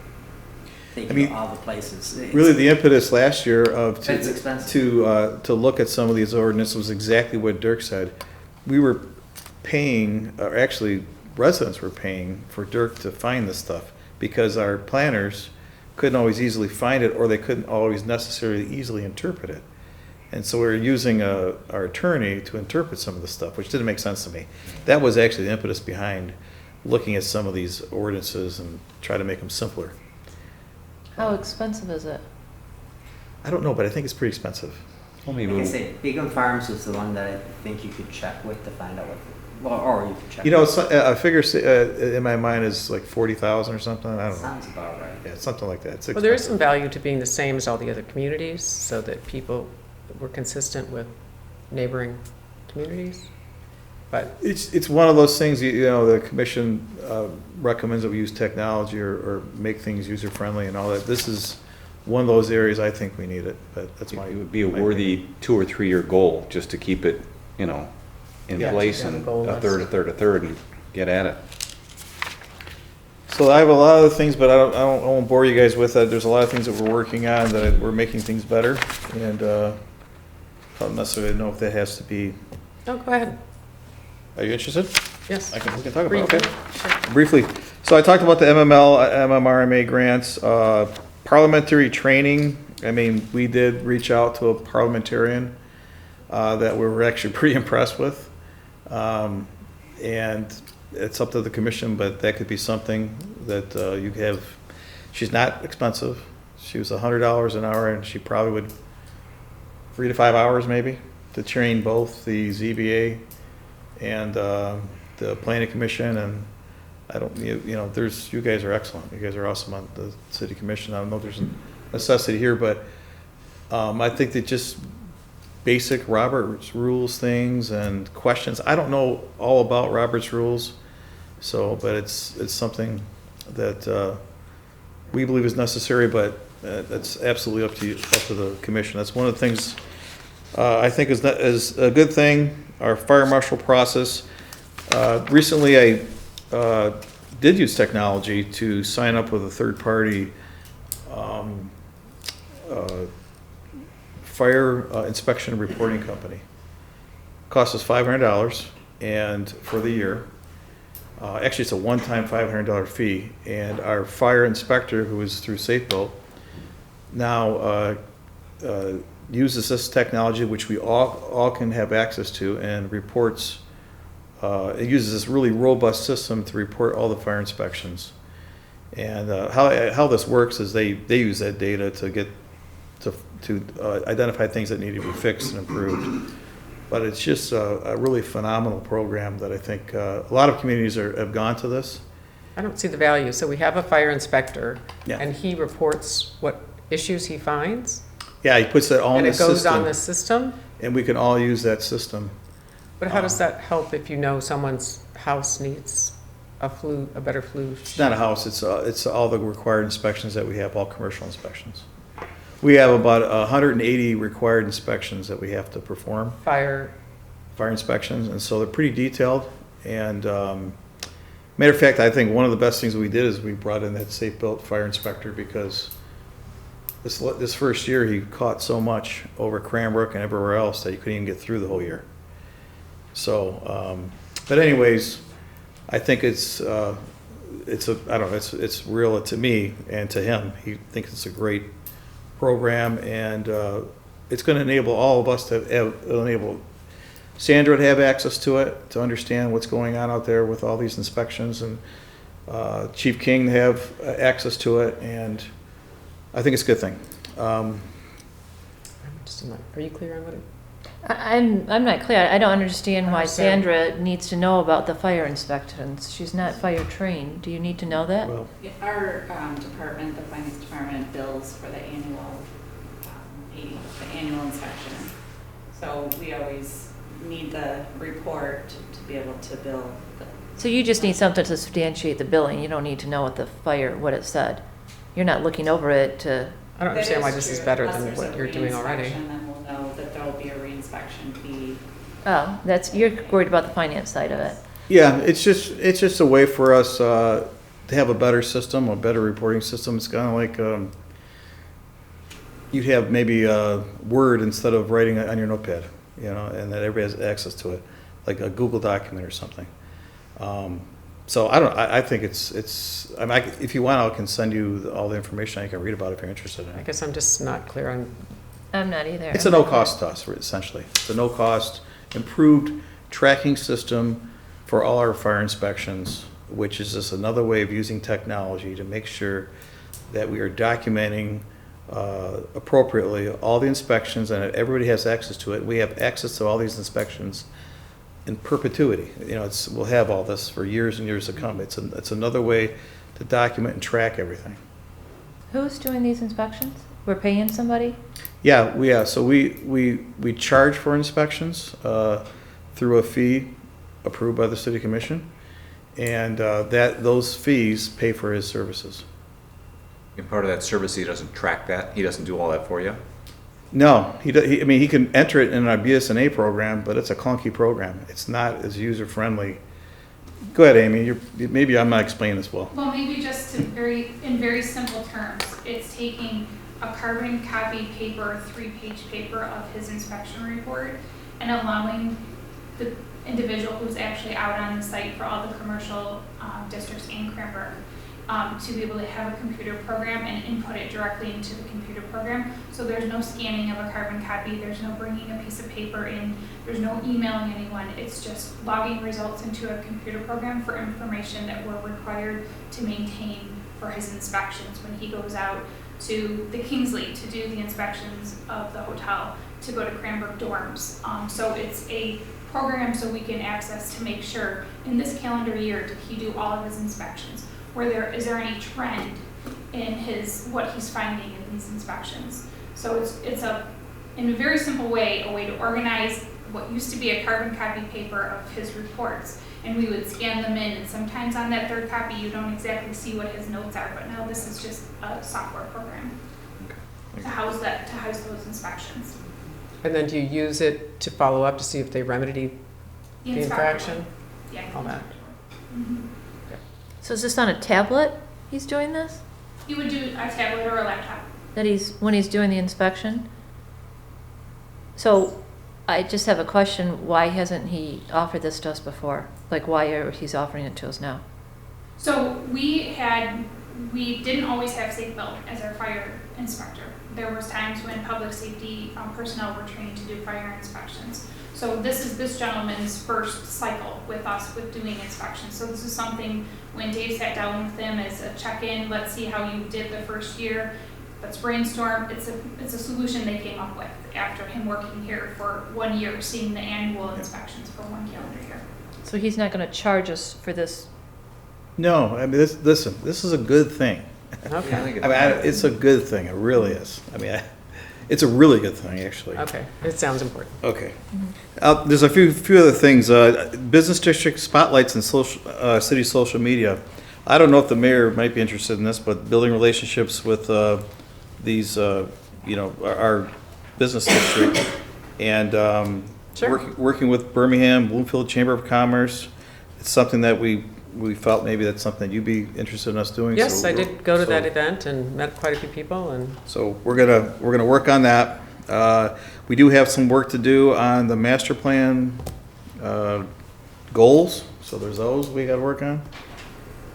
take you to all the places.
Really, the impetus last year of
It's expensive.
to look at some of these ordinances was exactly what Dirk said. We were paying, or actually residents were paying for Dirk to find this stuff because our planners couldn't always easily find it, or they couldn't always necessarily easily interpret it. And so we were using our attorney to interpret some of the stuff, which didn't make sense to me. That was actually the impetus behind looking at some of these ordinances and try to make them simpler.
How expensive is it?
I don't know, but I think it's pretty expensive.
Like I say, Bingham Farms is the one that I think you could check with to find out or you could check.
You know, it's, a figure in my mind is like 40,000 or something. I don't know.
Sounds about right.
Yeah, something like that. It's
Well, there is
expensive.
some value to being the same as all the other communities so that people were consistent with neighboring communities. But
It's one of those things, you know, the commission recommends that we use technology or make things user-friendly and all that. This is one of those areas I think we need it, but that's my.
It would be a worthy 2 or 3 year goal, just to keep it you know, in
Yeah,
place
yeah, the
and
goal
a third,
list.
a third, a third, and get at it.
So I have a lot of things, but I won't bore you guys with it. There's a lot of things that we're working on that we're making things better, and I don't necessarily know if that has to be.
No, go ahead.
Are you interested?
Yes.
We can talk about it.
Briefly.
Okay.
Sure.
Briefly, so I talked about the MML, MMRMA grants, parliamentary training. I mean, we did reach out to a parliamentarian that we were actually pretty impressed with. And it's up to the commission, but that could be something that you have. She's not expensive. She was $100 an hour, and she probably would 3 to 5 hours maybe to train both the ZBA and the planning commission. And I don't, you know, you guys are excellent. You guys are awesome on the city commission. I don't know if there's a necessity here, but I think that just basic Robert's rules things and questions. I don't know all about Robert's rules, so, but it's something that we believe is necessary, but that's absolutely up to the commission. That's one of the things I think is a good thing. Our fire marshal process. Recently, I did use technology to sign up with a third-party fire inspection and reporting company. Cost us $500 and for the year. Actually, it's a one-time $500 fee, and our fire inspector, who is through SafeBuilt, now uses this technology, which we all can have access to, and reports. It uses this really robust system to report all the fire inspections. And how this works is they use that data to get to identify things that need to be fixed and improved. But it's just a really phenomenal program that I think a lot of communities have gone to this.
I don't see the value. So we have a fire inspector,
Yeah.
and he reports what issues he finds,
Yeah, he puts that all in
and
the
it goes
system,
on the system.
and we can all use that system.
But how does that help if you know someone's house needs a better flue?
It's not a house, it's all the required inspections that we have, all commercial inspections. We have about 180 required inspections that we have to perform,
Fire,
fire inspections, and so they're pretty detailed. And matter of fact, I think one of the best things we did is we brought in that safe-built fire inspector, because this first year he caught so much over Cranbrook and everywhere else that you couldn't even get through the whole year. So, but anyways, I think it's real to me and to him. He thinks it's a great program, and it's going to enable all of us enable Sandra to have access to it, to understand what's going on out there with all these inspections, and Chief King to have access to it, and I think it's a good thing.
are you clear on what it?
I'm not clear. I don't understand why
Understand.
Sandra needs to know about the fire inspections. She's not fire trained. Do you need to know that?
Well,
Our department, the finance department, bills for the annual inspection. So we always need the report to be able to bill.
So you just need something to substantiate the billing. You don't need to know what it said. You're not looking over it to,
I don't understand why
That
this is
true.
better
Unless
than
there's
what
a
you're doing already.
reinspection, Then we'll know that there'll be a reinspection fee.
you're worried about the finance side of it.
yeah, it's just a way for us to have a better system, a better reporting system. It's kind of like you'd have maybe a Word instead of writing it on your notepad, you know, and that everybody has access to it, like a Google document or something. So I think it's. I mean, if you want, I can send you all the information you can read about it if you're interested in
I
it.
guess I'm just not clear on,
I'm not either.
It's a no cost to us, essentially. It's a no cost, improved tracking system for all our fire inspections, which is just another way of using technology to make sure that we are documenting appropriately all the inspections, and that everybody has access to it. We have access to all these inspections in perpetuity. You know, we'll have all this for years and years to come. It's another way to document and track everything.
Who's doing these inspections? We're paying somebody?
Yeah. So we charge for inspections through a fee approved by the city commission, and those fees pay for his services.
And part of that service, he doesn't track that, he doesn't do all that for you?
No, I mean, he can enter it in our BSNA program, but it's a clunky program. It's not as user-friendly. Go ahead, Amy. Maybe I'm not explaining this well.
Well, maybe just in very simple terms, it's taking a carbon copy paper, 3-page paper of his inspection report and allowing the individual who's actually out on the site for all the commercial districts in Cranbrook to be able to have a computer program and input it directly into the computer program. So there's no scanning of a carbon copy, there's no bringing a piece of paper in, there's no emailing anyone. It's just logging results into a computer program for information that we're required to maintain for his inspections when he goes out to the Kingsley to do the inspections of the hotel, to go to Cranbrook dorms. So it's a program so we can access to make sure in this calendar year did he do all of his inspections? Is there any trend in what he's finding in these inspections? So it's in a very simple way, a way to organize what used to be a carbon copy paper of his reports, and we would scan them in, and sometimes on that third copy you don't exactly see what his notes are, but now this is just a software program to house those inspections.
And then do you use it to follow up to see if they remedied the infraction?
Yeah.
All that?
Mm-hmm.
So is this on a tablet he's doing this?
He would do a tablet or a laptop.
When he's doing the inspection? So I just have a question, why hasn't he offered this to us before? Like why he's offering it to us now?
So we didn't always have Safe Build as our fire inspector. There was times when public safety personnel were trained to do fire inspections. So this is this gentleman's first cycle with us with doing inspections. So this is something when Dave sat down with him as a check-in, let's see how you did the first year, let's brainstorm. It's a solution they came up with after him working here for 1 year, seeing the annual inspections for 1 calendar year.
So he's not going to charge us for this?
No, I mean, listen, this is a good thing.
Okay.
I mean, it's a good thing. It really is. I mean, it's a really good thing, actually.
Okay, it sounds important.
Okay. There's a few other things. Business district spotlights and city social media. I don't know if the mayor might be interested in this, but building relationships with these, our business district, and
Sure.
working with Birmingham, Bloomfield Chamber of Commerce. It's something that we felt maybe that's something you'd be interested in us doing.
Yes,
so
I did go to
so-
that event and met quite a few people, and
So we're gonna work on that. We do have some work to do on the master plan goals. So there's those we got to work on,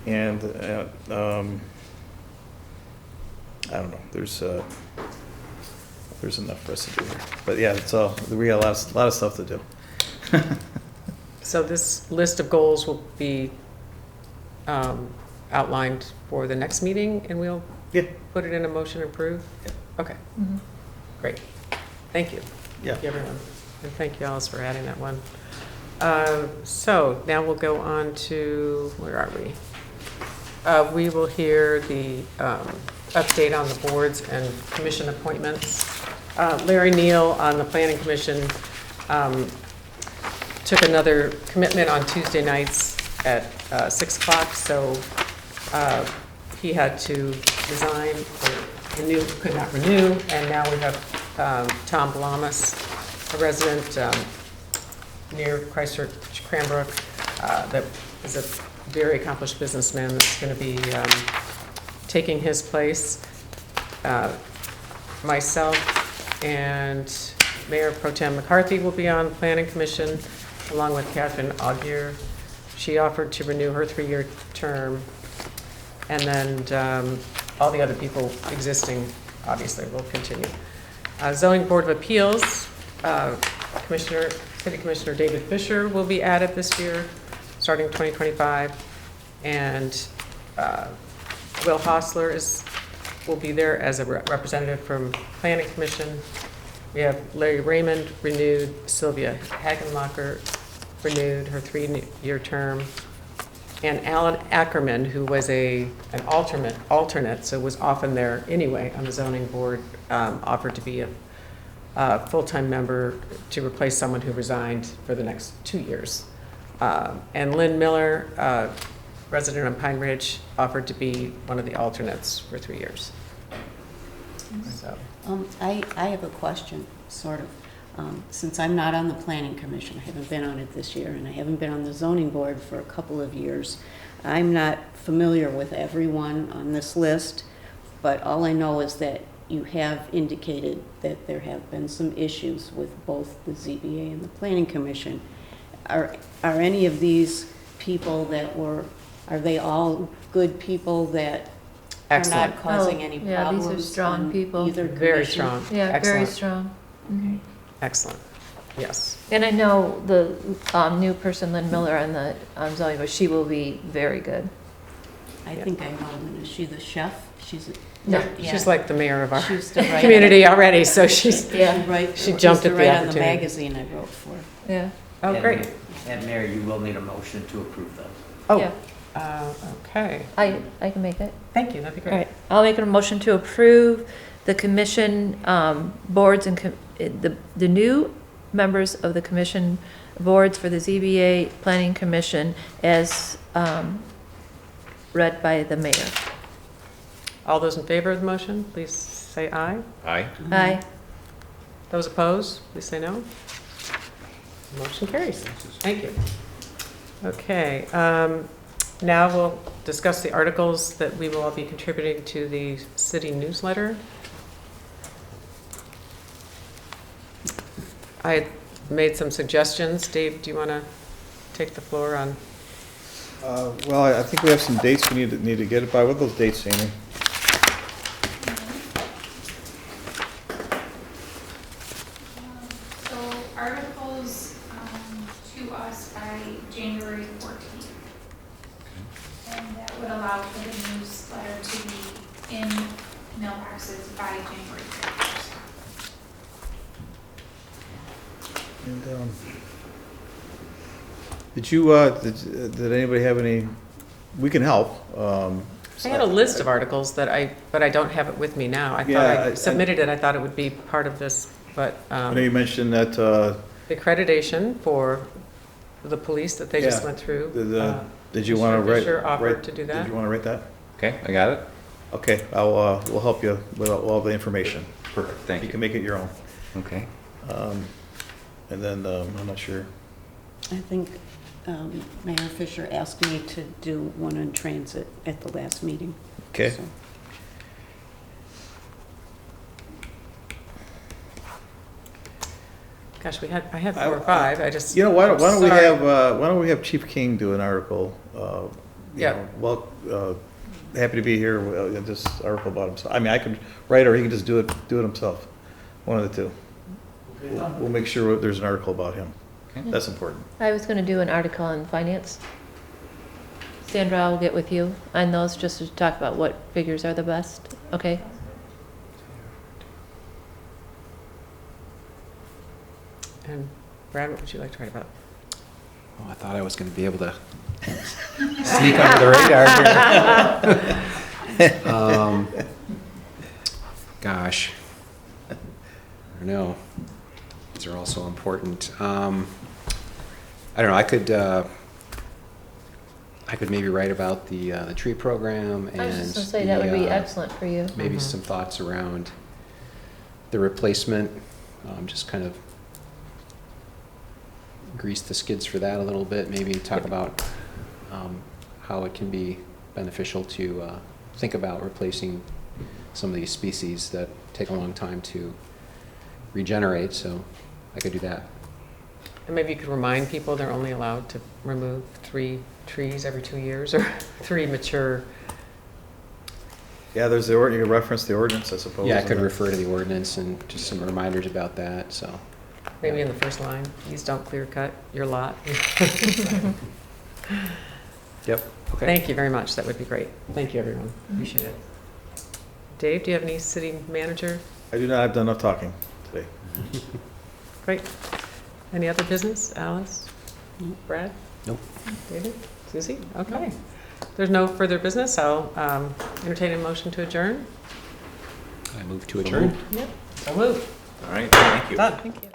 and I don't know. There's enough for us to do here. But yeah, we got a lot of stuff to do.
so this list of goals will be outlined for the next meeting, and we'll
Yeah.
put it in a motion and approve? Okay, great. Thank you.
Yeah.
Thank you, everyone. And thank you, Alice, for adding that one. So now we'll go on to, where are we? We will hear the update on the boards and commission appointments. Larry Neal on the Planning Commission took another commitment on Tuesday nights at 6 o'clock, so he had to resign, or could not renew, and now we have Tom Blamas, a resident near Christchurch, Cranbrook, that is a very accomplished businessman that's going to be taking his place. Myself and Mayor Pro Tem McCarthy will be on the Planning Commission, along with Catherine Augier. She offered to renew her 3-year term, and then all the other people existing, obviously, will continue. Zoning Board of Appeals, City Commissioner David Fisher will be added this year, starting 2025, and Will Hostler will be there as a representative from Planning Commission. We have Larry Raymond renewed, Sylvia Hagenlocker renewed her 3-year term, and Alan Ackerman, who was an alternate, so was often there anyway on the zoning board, offered to be a full-time member to replace someone who resigned for the next 2 years. And Lynn Miller, resident of Pine Ridge, offered to be one of the alternates for 3 years. So,
I have a question, sort of. Since I'm not on the planning commission, I haven't been on it this year, and I haven't been on the zoning board for a couple of years. I'm not familiar with everyone on this list, but all I know is that you have indicated that there have been some issues with both the ZBA and the planning commission. Are any of these people are they all good people that are
excellent.
not causing
Oh,
any
yeah, these are
problems
strong
on
people.
either
Very
commission?
strong.
Yeah, very
Excellent.
strong. Mhm.
Excellent. Yes.
And I know the new person, Lynn Miller, on the zoning board, she will be very good.
I think I know Lynn. Is she the chef? She's
No,
She's like the mayor of our
She's the right-
community already, so she's,
Yeah,
she jumped at the
on the
opportunity.
magazine I wrote for.
yeah.
Oh,
And-
great.
And Mayor, you will need a motion to approve those.
Oh,
Yeah.
okay.
I can make it.
Thank you, that'd be
All
great.
right, I'll make a motion to approve the commission boards and the new members of the commission boards for the ZBA Planning Commission as read by the mayor.
All those in favor of the motion, please say aye.
Aye.
Aye.
Those opposed, please say no. Motion carries. Thank you. Okay, now we'll discuss the articles that we will all be contributing to the city newsletter. I had made some suggestions. Dave, do you want to take the floor on?
Well, I think we have some dates we need to get it by. What are those dates, Amy?
So articles to us by January 14th. And that would allow for the newsletter to be in mailboxes by January 31st.
And, did anybody have any, we can help.
I had a list of articles but I don't have it with me now. I thought
Yeah,
I submitted it, I thought it would be part of this, but
I know you mentioned that,
the accreditation for the police that they just
Yeah.
went through.
did you want to
Mr.
write?
Fisher offered
write-
to do that.
Did you want to write that?
Okay, I got it.
Okay, we'll help you with all the information.
Perfect, thank
You can
you.
make it your own.
Okay.
And then, I'm not sure.
I think Mayor Fisher asked me to do one on transit at the last meeting.
Okay.
So,
Gosh, I had 4 or 5, I just.
You know, why don't we
Sorry.
why don't we have Chief King do an article?
Yeah.
Well, happy to be here, just article about himself. I mean, I could write or he can just do it himself. One of the two. We'll make sure there's an article about him.
Okay.
That's important.
I was gonna do an article on finance. Sandra, I'll get with you on those just to talk about what figures are the best, okay?
And Brad, what would you like to write about?
Oh, I thought I was going to be able to sneak under the radar here. Gosh, I don't know. These are all so important. I don't know. I could maybe write about the tree program and
I was just gonna say, that would be
the,
excellent for you.
maybe some thoughts around the replacement. Just kind of grease the skids for that a little bit. Maybe talk about how it can be beneficial to think about replacing some of these species that take a long time to regenerate. So I could do that.
And maybe you could remind people they're only allowed to remove 3 trees every 2 years, or 3 mature.
Yeah, there's you can reference the ordinance, I suppose.
Yeah, I
and
could
then-
refer to the ordinance and just some reminders about that. So
Maybe in the first line, please don't clear cut your lot.
yep. Okay.
Thank you very much, that would be great. Thank you, everyone, appreciate it. Dave, do you have any city manager?
I do not have done enough talking today.
Great. Any other business? Alice? Brad?
Nope.
David? Susie? Okay. If there's no further business, I'll entertain a motion to adjourn.
I move to adjourn.
Yep. So moved.
All right, thank you.
Done. Thank you.